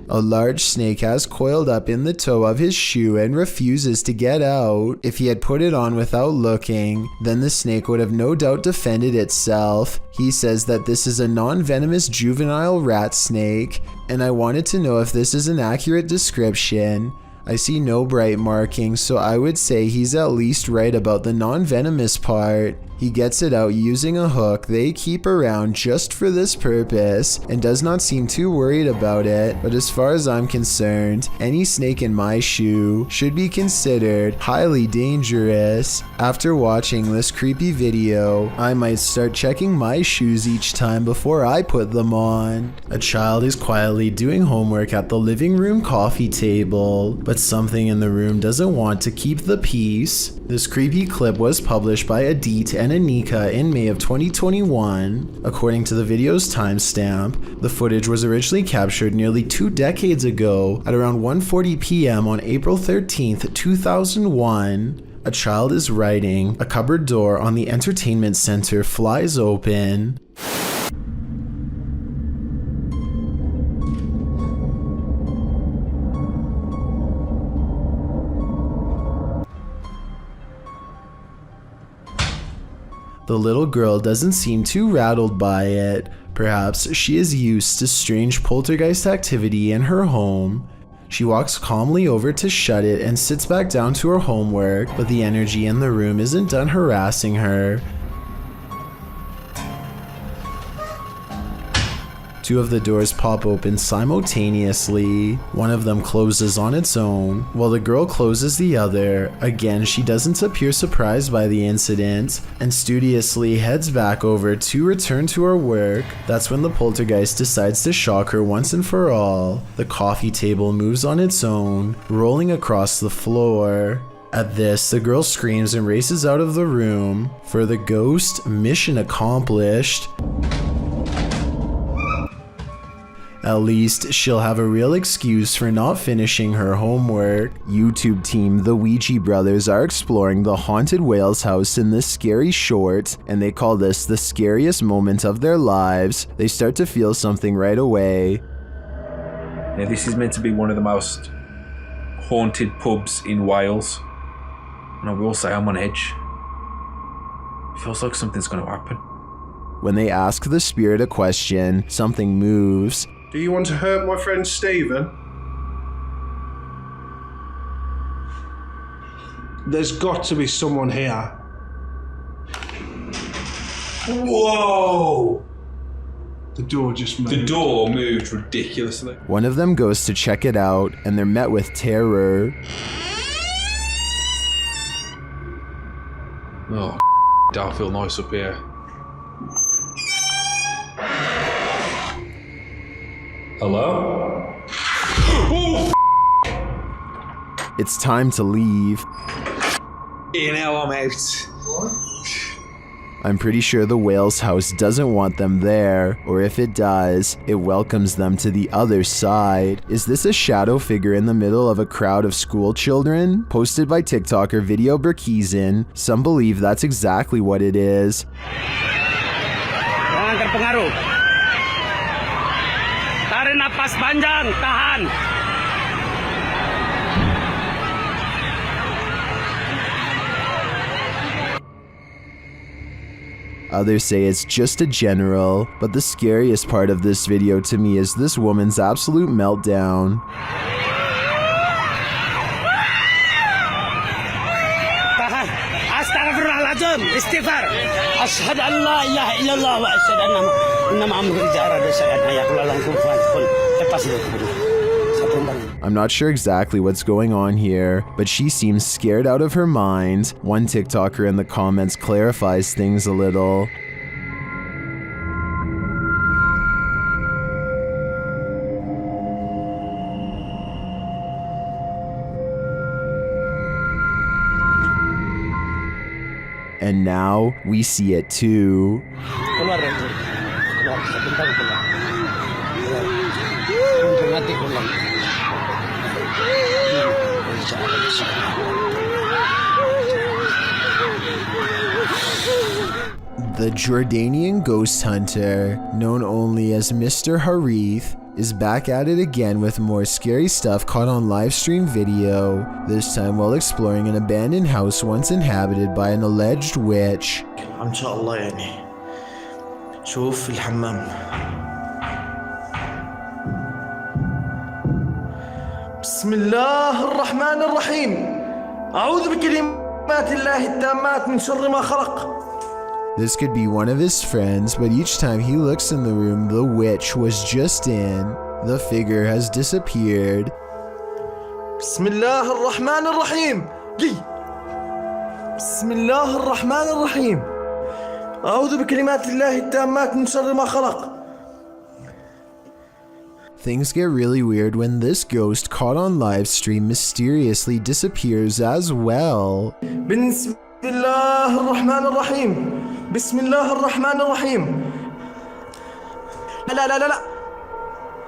A large snake has coiled up in the toe of his shoe and refuses to get out. If he had put it on without looking, then the snake would have no doubt defended itself. He says that this is a non-venomous juvenile rat snake, and I wanted to know if this is an accurate description. I see no bright markings, so I would say he's at least right about the non-venomous part. He gets it out using a hook they keep around just for this purpose and does not seem too worried about it, but as far as I'm concerned, any snake in my shoe should be considered highly dangerous. After watching this creepy video, I might start checking my shoes each time before I put them on. A child is quietly doing homework at the living room coffee table, but something in the room doesn't want to keep the peace. This creepy clip was published by Adit and Anika in May of 2021. According to the video's timestamp, the footage was originally captured nearly 2 decades ago at around 1:40 p.m. on April 13th, 2001. A child is writing, a cupboard door on the entertainment center flies open. The little girl doesn't seem too rattled by it. Perhaps she is used to strange poltergeist activity in her home. She walks calmly over to shut it and sits back down to her homework, but the energy in the room isn't done harassing her. 2 of the doors pop open simultaneously. One of them closes on its own, while the girl closes the other. Again, she doesn't appear surprised by the incident, and studiously heads back over to return to her work. That's when the poltergeist decides to shock her once and for all. The coffee table moves on its own, rolling across the floor. At this, the girl screams and races out of the room. For the ghost, mission accomplished. At least she'll have a real excuse for not finishing her homework. YouTube team The Ouija Brothers are exploring the haunted Wales house in this scary short, and they call this the scariest moment of their lives. They start to feel something right away. Now, this is meant to be one of the most haunted pubs in Wales, and I will say I'm on edge. It feels like something's going to happen. When they ask the spirit a question, something moves. Do you want to hurt my friend Stephen? There's got to be someone here. Whoa! The door just moved. The door moved ridiculously. One of them goes to check it out, and they're met with terror. Oh, don't feel nice up here. Hello? Oh, it's time to leave. Now I'm out. I'm pretty sure the Wales house doesn't want them there, or if it does, it welcomes them to the other side. Is this a shadow figure in the middle of a crowd of school children? Posted by TikToker Video Berkizin, some believe that's exactly what it is. Jangan terpengaruh. Tarik napas panjang, tahan. Others say it's just a general, but the scariest part of this video to me is this woman's absolute meltdown. Tahan. Astagfirullahaladzim. Salam, istighfar. Ashhadu an la ilaha illallah wa ashhadu anna Muhammadan rasulullah. I'm not sure exactly what's going on here, but she seems scared out of her mind. One TikToker in the comments clarifies things a little. And now we see it too. The Jordanian ghost hunter, known only as Mr. Harith, is back at it again with more scary stuff caught on live stream video, this time while exploring an abandoned house once inhabited by an alleged witch. إن شاء الله يعني شوف في الحمام. بسم الله الرحمن الرحيم. أعوذ بكلمات الله التامات من شر ما خلق. This could be one of his friends, but each time he looks in the room the witch was just in, the figure has disappeared. بسم الله الرحمن الرحيم. بسم الله الرحمن الرحيم. أعوذ بكلمات الله التامات من شر ما خلق. Things get really weird when this ghost caught on live stream mysteriously disappears as well. بسم الله الرحمن الرحيم. بسم الله الرحمن الرحيم. لا لا لا لا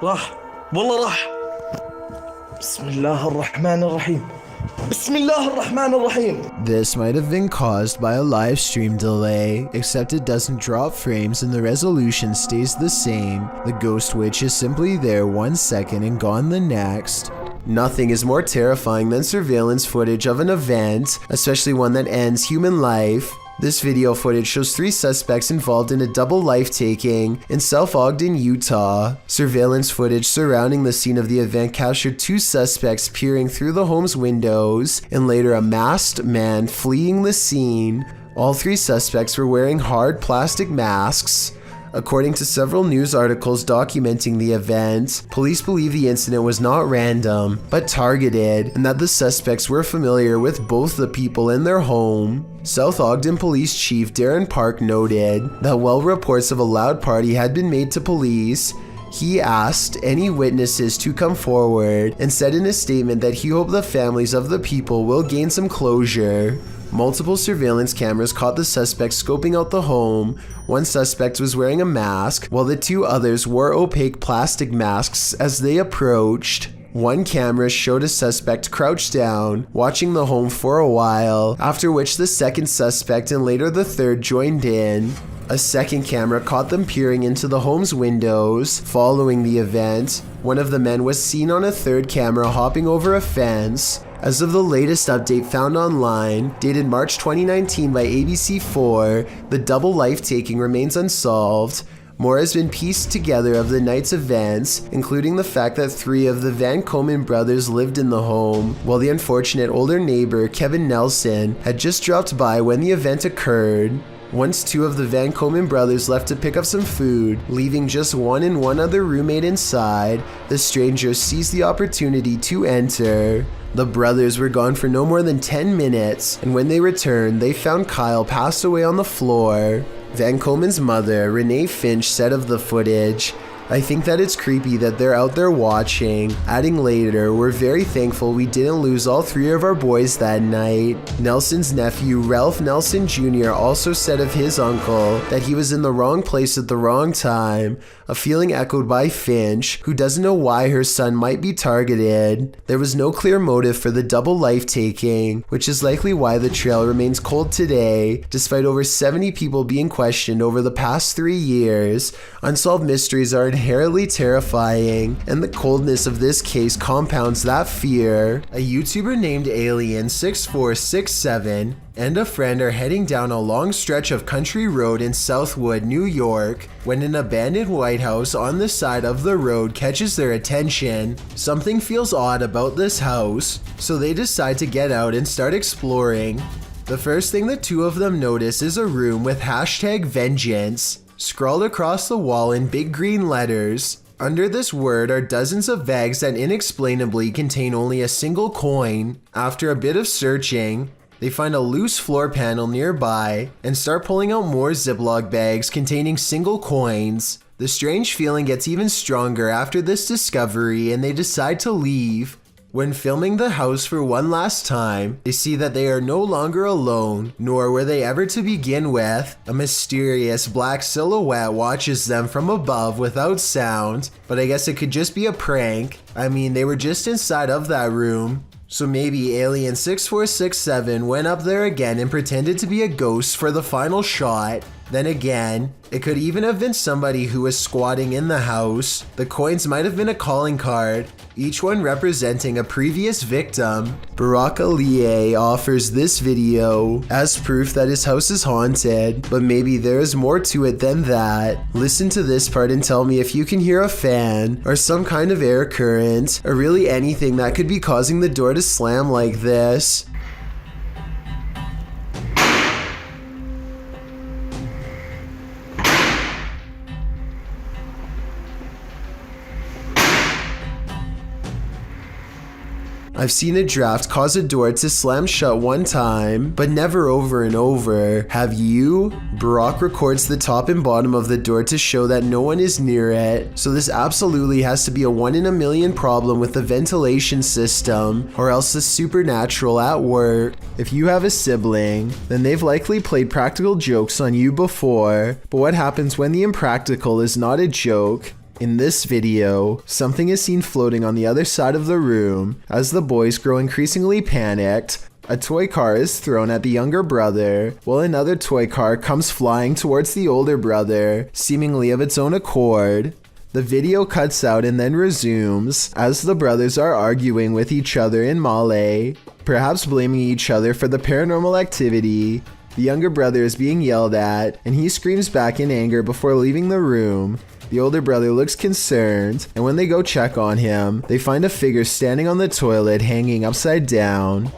راح والله راح. بسم الله الرحمن الرحيم. بسم الله الرحمن الرحيم. This might have been caused by a live stream delay, except it doesn't drop frames and the resolution stays the same. The ghost witch is simply there 1 second and gone the next. Nothing is more terrifying than surveillance footage of an event, especially one that ends human life. This video footage shows 3 suspects involved in a double life-taking in South Ogden, Utah. Surveillance footage surrounding the scene of the event captured 2 suspects peering through the home's windows and later a masked man fleeing the scene. All 3 suspects were wearing hard plastic masks. According to several news articles documenting the event, police believe the incident was not random, but targeted, and that the suspects were familiar with both the people in their home. South Ogden Police Chief Darren Park noted that while reports of a loud party had been made to police, he asked any witnesses to come forward and said in a statement that he hoped the families of the people will gain some closure. Multiple surveillance cameras caught the suspects scoping out the home. One suspect was wearing a mask, while the 2 others wore opaque plastic masks as they approached. One camera showed a suspect crouched down, watching the home for a while, after which the second suspect and later the third joined in. A second camera caught them peering into the home's windows. Following the event, one of the men was seen on a third camera hopping over a fence. As of the latest update found online, dated March 2019 by ABC4, the double life-taking remains unsolved. More has been pieced together of the night's events, including the fact that 3 of the Van Komen brothers lived in the home, while the unfortunate older neighbor, Kevin Nelson, had just dropped by when the event occurred. Once 2 of the Van Komen brothers left to pick up some food, leaving just one and one other roommate inside, the strangers seized the opportunity to enter. The brothers were gone for no more than 10 minutes, and when they returned, they found Kyle passed away on the floor. Van Komen's mother, Renee Finch, said of the footage, "I think that it's creepy that they're out there watching," adding later, "We're very thankful we didn't lose all 3 of our boys that night." Nelson's nephew, Ralph Nelson Jr., also said of his uncle that he was in the wrong place at the wrong time, a feeling echoed by Finch, who doesn't know why her son might be targeted. There was no clear motive for the double life-taking, which is likely why the trail remains cold today, despite over 70 people being questioned over the past 3 years. Unsolved mysteries are inherently terrifying, and the coldness of this case compounds that fear. A YouTuber named Alien6467 and a friend are heading down a long stretch of country road in Southwood, New York, when an abandoned White House on the side of the road catches their attention. Something feels odd about this house, so they decide to get out and start exploring. The first thing the two of them notice is a room with #vengeance scrawled across the wall in big green letters. Under this word are dozens of bags that inexplainably contain only a single coin. After a bit of searching, they find a loose floor panel nearby and start pulling out more Ziploc bags containing single coins. The strange feeling gets even stronger after this discovery and they decide to leave. When filming the house for one last time, they see that they are no longer alone, nor were they ever to begin with. A mysterious black silhouette watches them from above without sound, but I guess it could just be a prank. I mean, they were just inside of that room. So maybe Alien 6467 went up there again and pretended to be a ghost for the final shot. Then again, it could even have been somebody who was squatting in the house. The coins might have been a calling card, each one representing a previous victim. Barack Ali offers this video as proof that his house is haunted, but maybe there is more to it than that. Listen to this part and tell me if you can hear a fan, or some kind of air current, or really anything that could be causing the door to slam like this. I've seen a draft cause a door to slam shut one time, but never over and over. Have you? Barack records the top and bottom of the door to show that no one is near it, so this absolutely has to be a 1 in a million problem with the ventilation system, or else the supernatural at work. If you have a sibling, then they've likely played practical jokes on you before, but what happens when the impractical is not a joke? In this video, something is seen floating on the other side of the room. As the boys grow increasingly panicked, a toy car is thrown at the younger brother, while another toy car comes flying towards the older brother, seemingly of its own accord. The video cuts out and then resumes as the brothers are arguing with each other in Malay, perhaps blaming each other for the paranormal activity. The younger brother is being yelled at, and he screams back in anger before leaving the room. The older brother looks concerned, and when they go check on him, they find a figure standing on the toilet hanging upside down.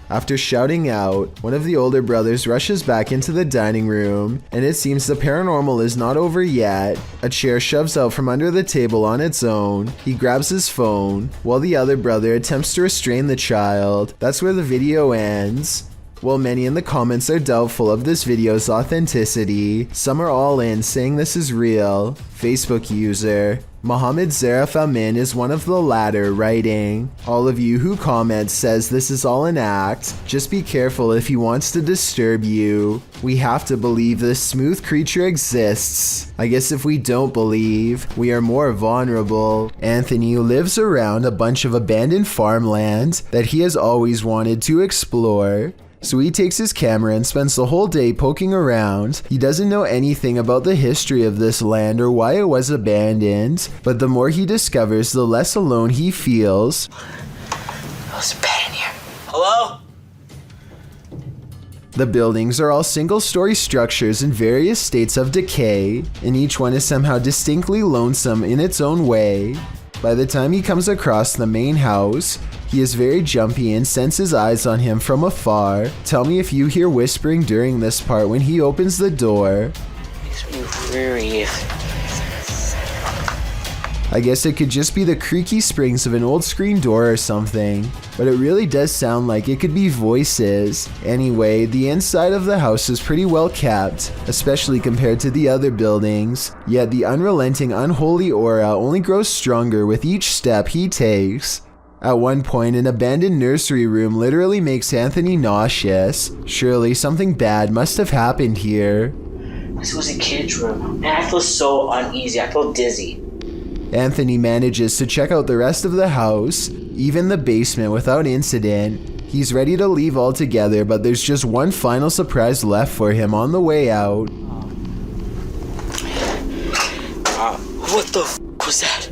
After shouting out, one of the older brothers rushes back into the dining room, and it seems the paranormal is not over yet. A chair shoves out from under the table on its own. He grabs his phone, while the other brother attempts to restrain the child. That's where the video ends. While many in the comments are doubtful of this video's authenticity, some are all in saying this is real. Facebook user Mohammed Zarif Amin is one of the latter, writing, "All of you who comment says this is all an act. Just be careful if he wants to disturb you. We have to believe this smooth creature exists. I guess if we don't believe, we are more vulnerable." Anthony lives around a bunch of abandoned farmland that he has always wanted to explore. So he takes his camera and spends the whole day poking around. He doesn't know anything about the history of this land or why it was abandoned, but the more he discovers, the less alone he feels. There's a bed in here. Hello? The buildings are all single-story structures in various states of decay, and each one is somehow distinctly lonesome in its own way. By the time he comes across the main house, he is very jumpy and senses eyes on him from afar. Tell me if you hear whispering during this part when he opens the door. Makes me worried. I guess it could just be the creaky springs of an old screen door or something, but it really does sound like it could be voices. Anyway, the inside of the house is pretty well kept, especially compared to the other buildings, yet the unrelenting unholy aura only grows stronger with each step he takes. At one point, an abandoned nursery room literally makes Anthony nauseous. Surely something bad must have happened here. This was a kid's room, and I feel so uneasy. I feel dizzy. Anthony manages to check out the rest of the house, even the basement, without incident. He's ready to leave altogether, but there's just one final surprise left for him on the way out. What the f was that?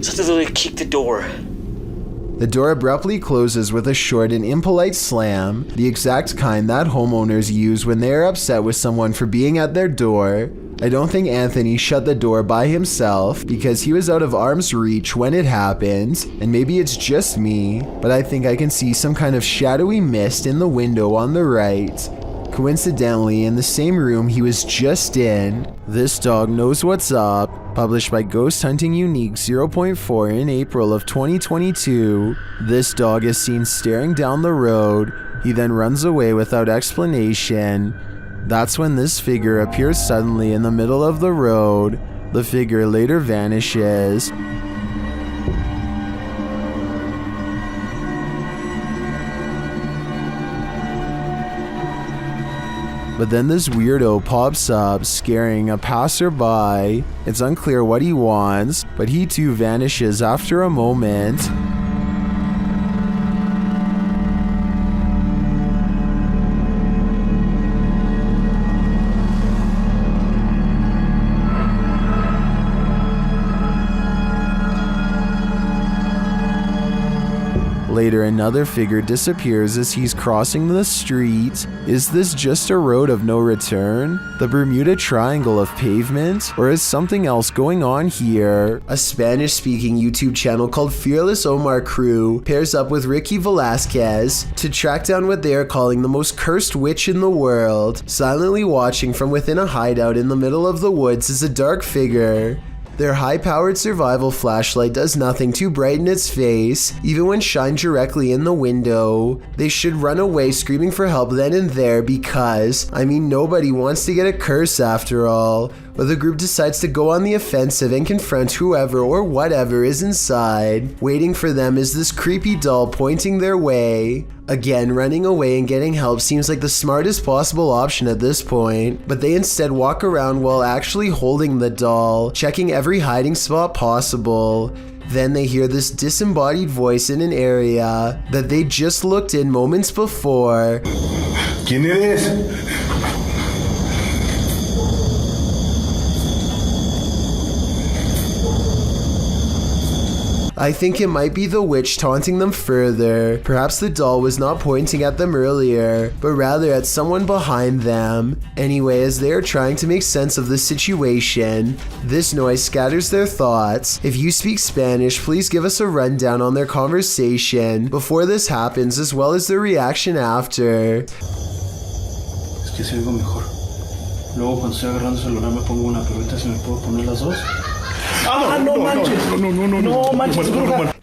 Something literally kicked the door. The door abruptly closes with a short and impolite slam, the exact kind that homeowners use when they are upset with someone for being at their door. I don't think Anthony shut the door by himself because he was out of arm's reach when it happened, and maybe it's just me, but I think I can see some kind of shadowy mist in the window on the right. Coincidentally, in the same room he was just in. This Dog Knows What's Up, published by Ghost Hunting Unique 0.4 in April of 2022. This dog is seen staring down the road. He then runs away without explanation. That's when this figure appears suddenly in the middle of the road. The figure later vanishes. But then this weirdo pops up, scaring a passerby. It's unclear what he wants, but he too vanishes after a moment. Later, another figure disappears as he's crossing the street. Is this just a road of no return? The Bermuda Triangle of pavement? Or is something else going on here? A Spanish-speaking YouTube channel called Fearless Omar Crew pairs up with Ricky Velasquez to track down what they are calling the most cursed witch in the world. Silently watching from within a hideout in the middle of the woods is a dark figure. Their high-powered survival flashlight does nothing to brighten its face, even when shined directly in the window. They should run away screaming for help then and there because, I mean, nobody wants to get a curse after all. But the group decides to go on the offensive and confront whoever or whatever is inside. Waiting for them is this creepy doll pointing their way. Again, running away and getting help seems like the smartest possible option at this point, but they instead walk around while actually holding the doll, checking every hiding spot possible. Then they hear this disembodied voice in an area that they just looked in moments before. ¿Quién eres? I think it might be the witch taunting them further. Perhaps the doll was not pointing at them earlier, but rather at someone behind them. Anyway, as they are trying to make sense of the situation, this noise scatters their thoughts. If you speak Spanish, please give us a rundown on their conversation before this happens, as well as their reaction after. Es que se oigo mejor. Luego cuando estoy agarrando el celular me pongo una, pero ahorita si me puedo poner las dos.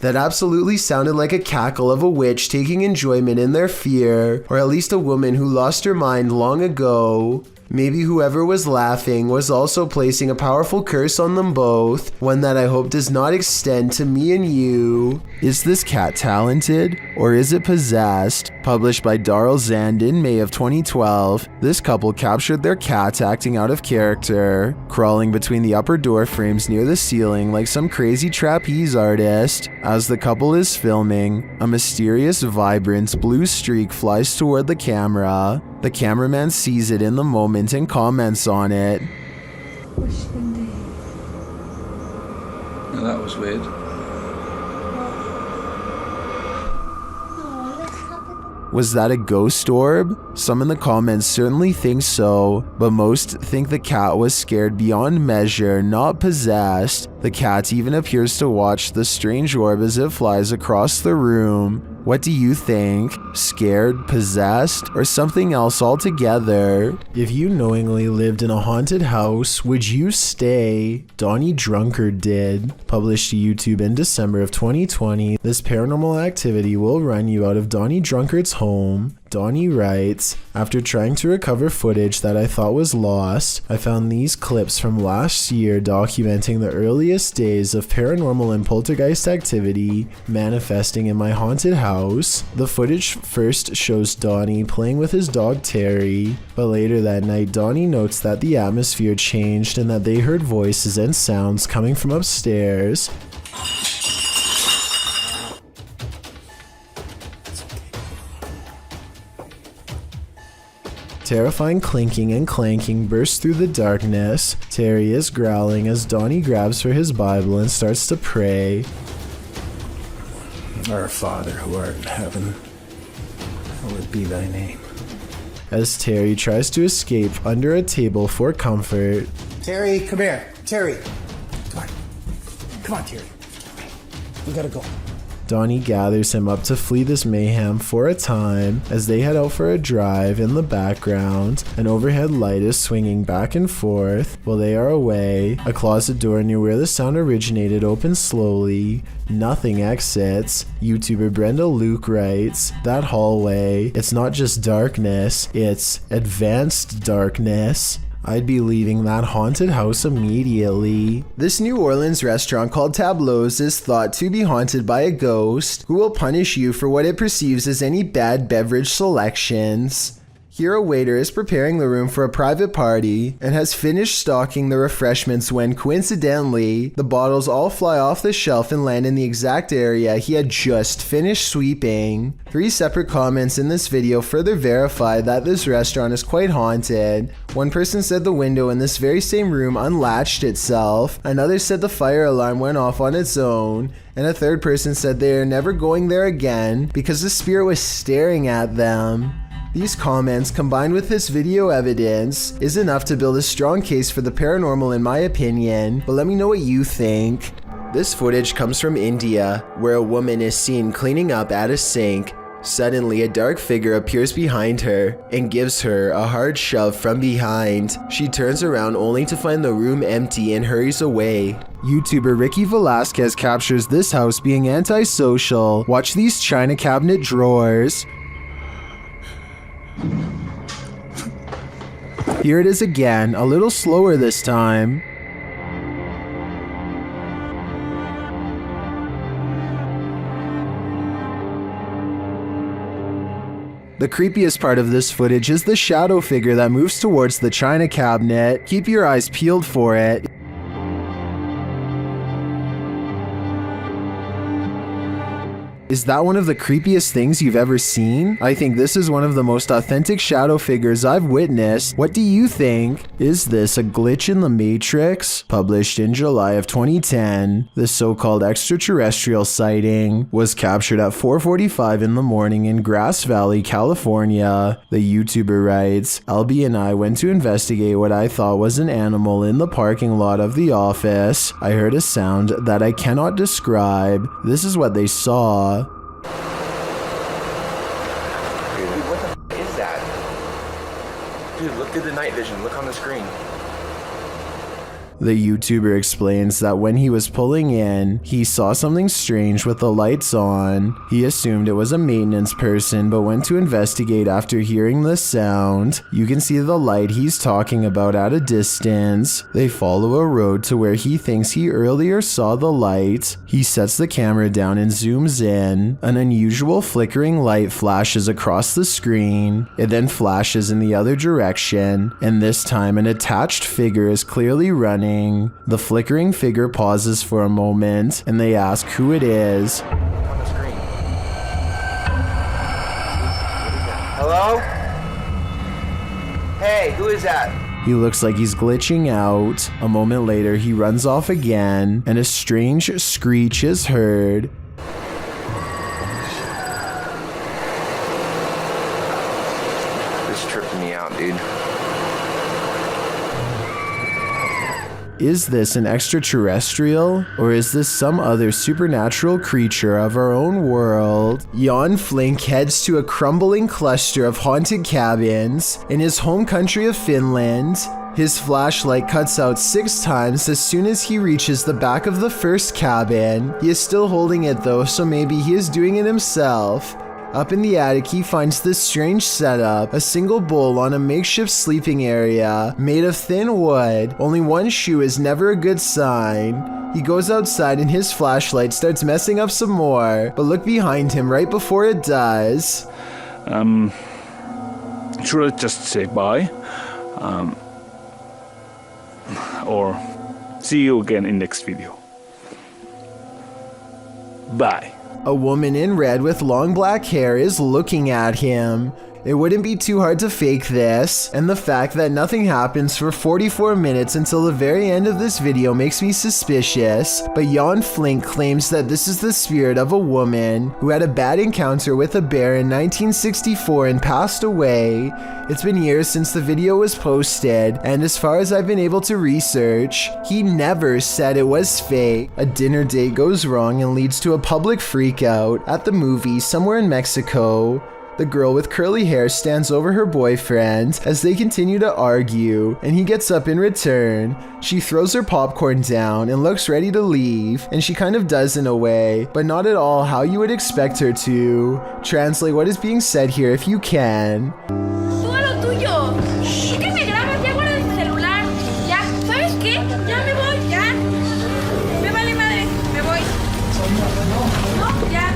That absolutely sounded like a cackle of a witch taking enjoyment in their fear, or at least a woman who lost her mind long ago. Maybe whoever was laughing was also placing a powerful curse on them both, one that I hope does not extend to me and you. Is this cat talented, or is it possessed? Published by Darrell Zand in May of 2012, this couple captured their cat acting out of character, crawling between the upper door frames near the ceiling like some crazy trapeze artist. As the couple is filming, a mysterious, vibrant blue streak flies toward the camera. The cameraman sees it in the moment and comments on it. Now that was weird. Was that a ghost orb? Some in the comments certainly think so, but most think the cat was scared beyond measure, not possessed. The cat even appears to watch the strange orb as it flies across the room. What do you think? Scared, possessed, or something else altogether? If you knowingly lived in a haunted house, would you stay? Donnie Drunkard did. Published to YouTube in December of 2020, this paranormal activity will run you out of Donnie Drunkard's home. Donnie writes, after trying to recover footage that I thought was lost, I found these clips from last year documenting the earliest days of paranormal and poltergeist activity manifesting in my haunted house. The footage first shows Donnie playing with his dog Terry, but later that night Donnie notes that the atmosphere changed and that they heard voices and sounds coming from upstairs. Terrifying clinking and clanking bursts through the darkness. Terry is growling as Donnie grabs for his Bible and starts to pray. Our Father who art in heaven, hallowed be thy name. As Terry tries to escape under a table for comfort. Terry, come here. Terry. Come on. Come on, Terry. We gotta go. Donnie gathers him up to flee this mayhem for a time as they head out for a drive. In the background, an overhead light is swinging back and forth while they are away. A closet door near where the sound originated opens slowly. Nothing exits. YouTuber Brenda Luke writes, that hallway, it's not just darkness, it's advanced darkness. I'd be leaving that haunted house immediately. This New Orleans restaurant called Tableau's is thought to be haunted by a ghost who will punish you for what it perceives as any bad beverage selections. Here a waiter is preparing the room for a private party and has finished stocking the refreshments when coincidentally, the bottles all fly off the shelf and land in the exact area he had just finished sweeping. 3 separate comments in this video further verify that this restaurant is quite haunted. One person said the window in this very same room unlatched itself, another said the fire alarm went off on its own, and a third person said they are never going there again because the spirit was staring at them. These comments, combined with this video evidence, is enough to build a strong case for the paranormal in my opinion, but let me know what you think. This footage comes from India, where a woman is seen cleaning up at a sink. Suddenly, a dark figure appears behind her and gives her a hard shove from behind. She turns around only to find the room empty and hurries away. YouTuber Ricky Velasquez captures this house being antisocial. Watch these china cabinet drawers. Here it is again, a little slower this time. The creepiest part of this footage is the shadow figure that moves towards the china cabinet. Keep your eyes peeled for it. Is that one of the creepiest things you've ever seen? I think this is one of the most authentic shadow figures I've witnessed. What do you think? Is this a glitch in the Matrix? Published in July of 2010, the so-called extraterrestrial sighting was captured at 4:45 in the morning in Grass Valley, California. The YouTuber writes, Albie and I went to investigate what I thought was an animal in the parking lot of the office. I heard a sound that I cannot describe. This is what they saw. Dude, look through the night vision. Look on the screen. The YouTuber explains that when he was pulling in, he saw something strange with the lights on. He assumed it was a maintenance person, but went to investigate after hearing the sound. You can see the light he's talking about at a distance. They follow a road to where he thinks he earlier saw the light. He sets the camera down and zooms in. An unusual flickering light flashes across the screen. It then flashes in the other direction, and this time an attached figure is clearly running. The flickering figure pauses for a moment, and they ask who it is. On the screen. Hello? Hey, who is that? He looks like he's glitching out. A moment later, he runs off again, and a strange screech is heard. This is tripping me out, dude. Is this an extraterrestrial, or is this some other supernatural creature of our own world? Jan Flink heads to a crumbling cluster of haunted cabins in his home country of Finland. His flashlight cuts out 6 times as soon as he reaches the back of the first cabin. He is still holding it though, so maybe he is doing it himself. Up in the attic, he finds this strange setup, a single bowl on a makeshift sleeping area made of thin wood. Only one shoe is never a good sign. He goes outside and his flashlight starts messing up some more, but look behind him right before it does. Should I just say bye? Or see you again in next video. Bye. A woman in red with long black hair is looking at him. It wouldn't be too hard to fake this, and the fact that nothing happens for 44 minutes until the very end of this video makes me suspicious, but Jan Flink claims that this is the spirit of a woman who had a bad encounter with a bear in 1964 and passed away. It's been years since the video was posted, and as far as I've been able to research, he never said it was fake. A dinner date goes wrong and leads to a public freakout at the movie somewhere in Mexico. The girl with curly hair stands over her boyfriend as they continue to argue, and he gets up in return. She throws her popcorn down and looks ready to leave, and she kind of does in a way, but not at all how you would expect her to. Translate what is being said here if you can. Tú a lo tuyo. ¿Por qué me grabas? Ya guarda el celular. Ya, ¿sabes qué? Ya me voy, ya. Me vale madre, me voy. No, ya.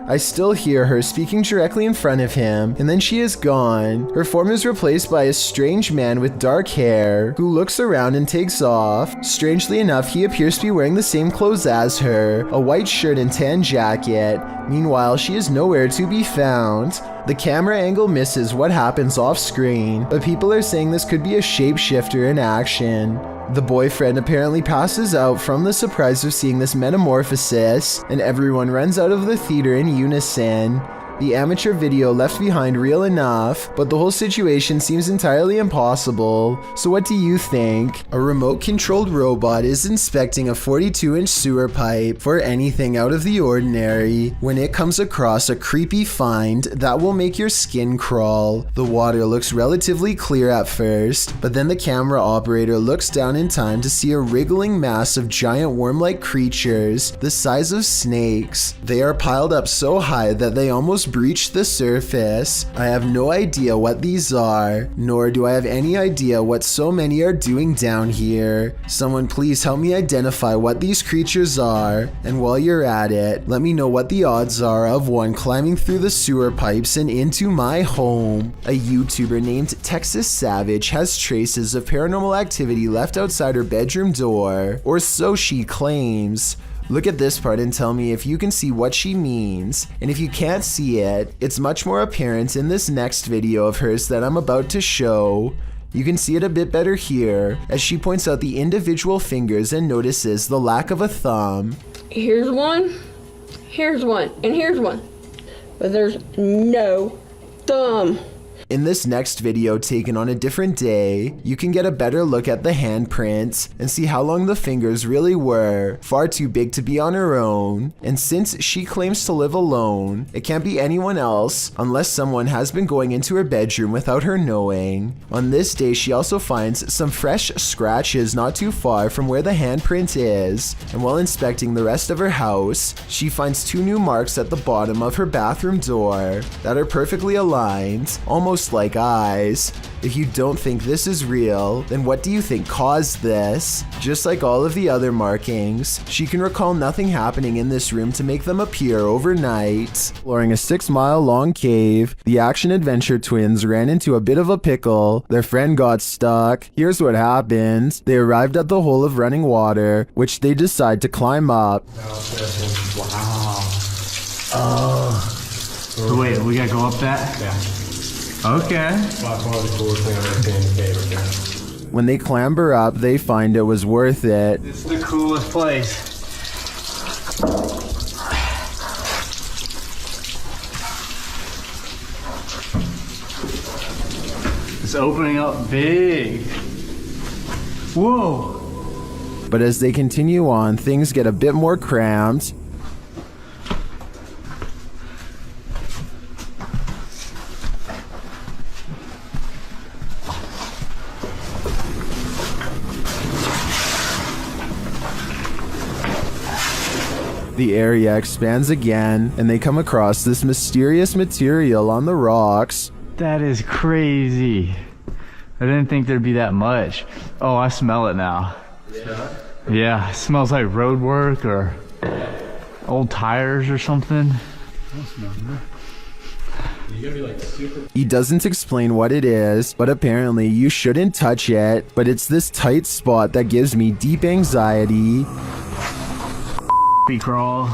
I still hear her speaking directly in front of him, and then she is gone. Her form is replaced by a strange man with dark hair who looks around and takes off. Strangely enough, he appears to be wearing the same clothes as her, a white shirt and tan jacket. Meanwhile, she is nowhere to be found. The camera angle misses what happens off screen, but people are saying this could be a shapeshifter in action. The boyfriend apparently passes out from the surprise of seeing this metamorphosis, and everyone runs out of the theater in unison. The amateur video left behind real enough, but the whole situation seems entirely impossible. So what do you think? A remote-controlled robot is inspecting a 42-inch sewer pipe for anything out of the ordinary when it comes across a creepy find that will make your skin crawl. The water looks relatively clear at first, but then the camera operator looks down in time to see a wriggling mass of giant worm-like creatures the size of snakes. They are piled up so high that they almost breach the surface. I have no idea what these are, nor do I have any idea what so many are doing down here. Someone please help me identify what these creatures are, and while you're at it, let me know what the odds are of one climbing through the sewer pipes and into my home. A YouTuber named Texas Savage has traces of paranormal activity left outside her bedroom door, or so she claims. Look at this part and tell me if you can see what she means, and if you can't see it, it's much more apparent in this next video of hers that I'm about to show. You can see it a bit better here, as she points out the individual fingers and notices the lack of a thumb. Here's one, and here's one. But there's no thumb. In this next video taken on a different day, you can get a better look at the handprint and see how long the fingers really were, far too big to be on her own. And since she claims to live alone, it can't be anyone else unless someone has been going into her bedroom without her knowing. On this day, she also finds some fresh scratches not too far from where the handprint is, and while inspecting the rest of her house, she finds 2 new marks at the bottom of her bathroom door that are perfectly aligned, almost like eyes. If you don't think this is real, then what do you think caused this? Just like all of the other markings, she can recall nothing happening in this room to make them appear overnight. Exploring a 6-mile-long cave, the action-adventure twins ran into a bit of a pickle. Their friend got stuck. Here's what happened. They arrived at the hole of running water, which they decide to climb up. Wow. So wait, we gotta go up that? Yeah. Okay. When they clamber up, they find it was worth it. This is the coolest place. It's opening up big. Whoa. But as they continue on, things get a bit more cramped. The area expands again, and they come across this mysterious material on the rocks. That is crazy. I didn't think there'd be that much. Oh, I smell it now. Yeah, it smells like road work or old tires or something. He doesn't explain what it is, but apparently you shouldn't touch it. But it's this tight spot that gives me deep anxiety. Crawl.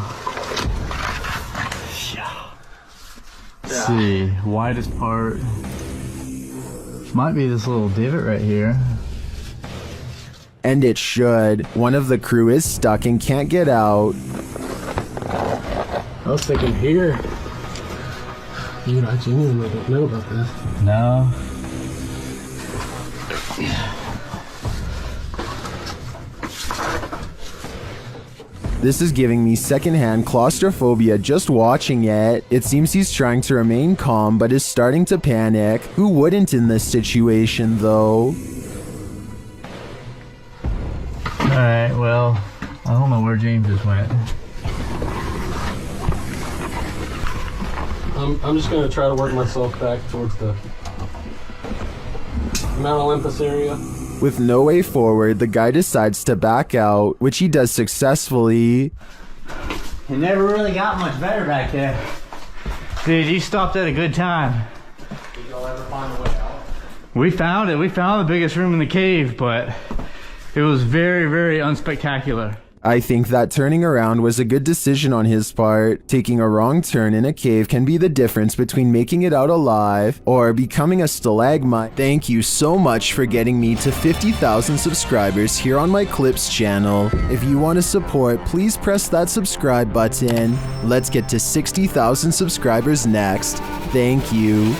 Let's see, widest part. Might be this little divot right here. And it should. One of the crew is stuck and can't get out. I was thinking here. Dude, I genuinely don't know about this. No. This is giving me secondhand claustrophobia just watching it. It seems he's trying to remain calm but is starting to panic. Who wouldn't in this situation though? Alright, well, I don't know where James just went. I'm just gonna try to work myself back towards the Mount Olympus area. With no way forward, the guy decides to back out, which he does successfully. It never really got much better back there. Dude, you stopped at a good time. Did y'all ever find a way out? We found it. We found the biggest room in the cave, but it was very, very unspectacular. I think that turning around was a good decision on his part. Taking a wrong turn in a cave can be the difference between making it out alive or becoming a stalagmite. Thank you so much for getting me to 50,000 subscribers here on my Clips channel. If you want to support, please press that subscribe button. Let's get to 60,000 subscribers next. Thank you.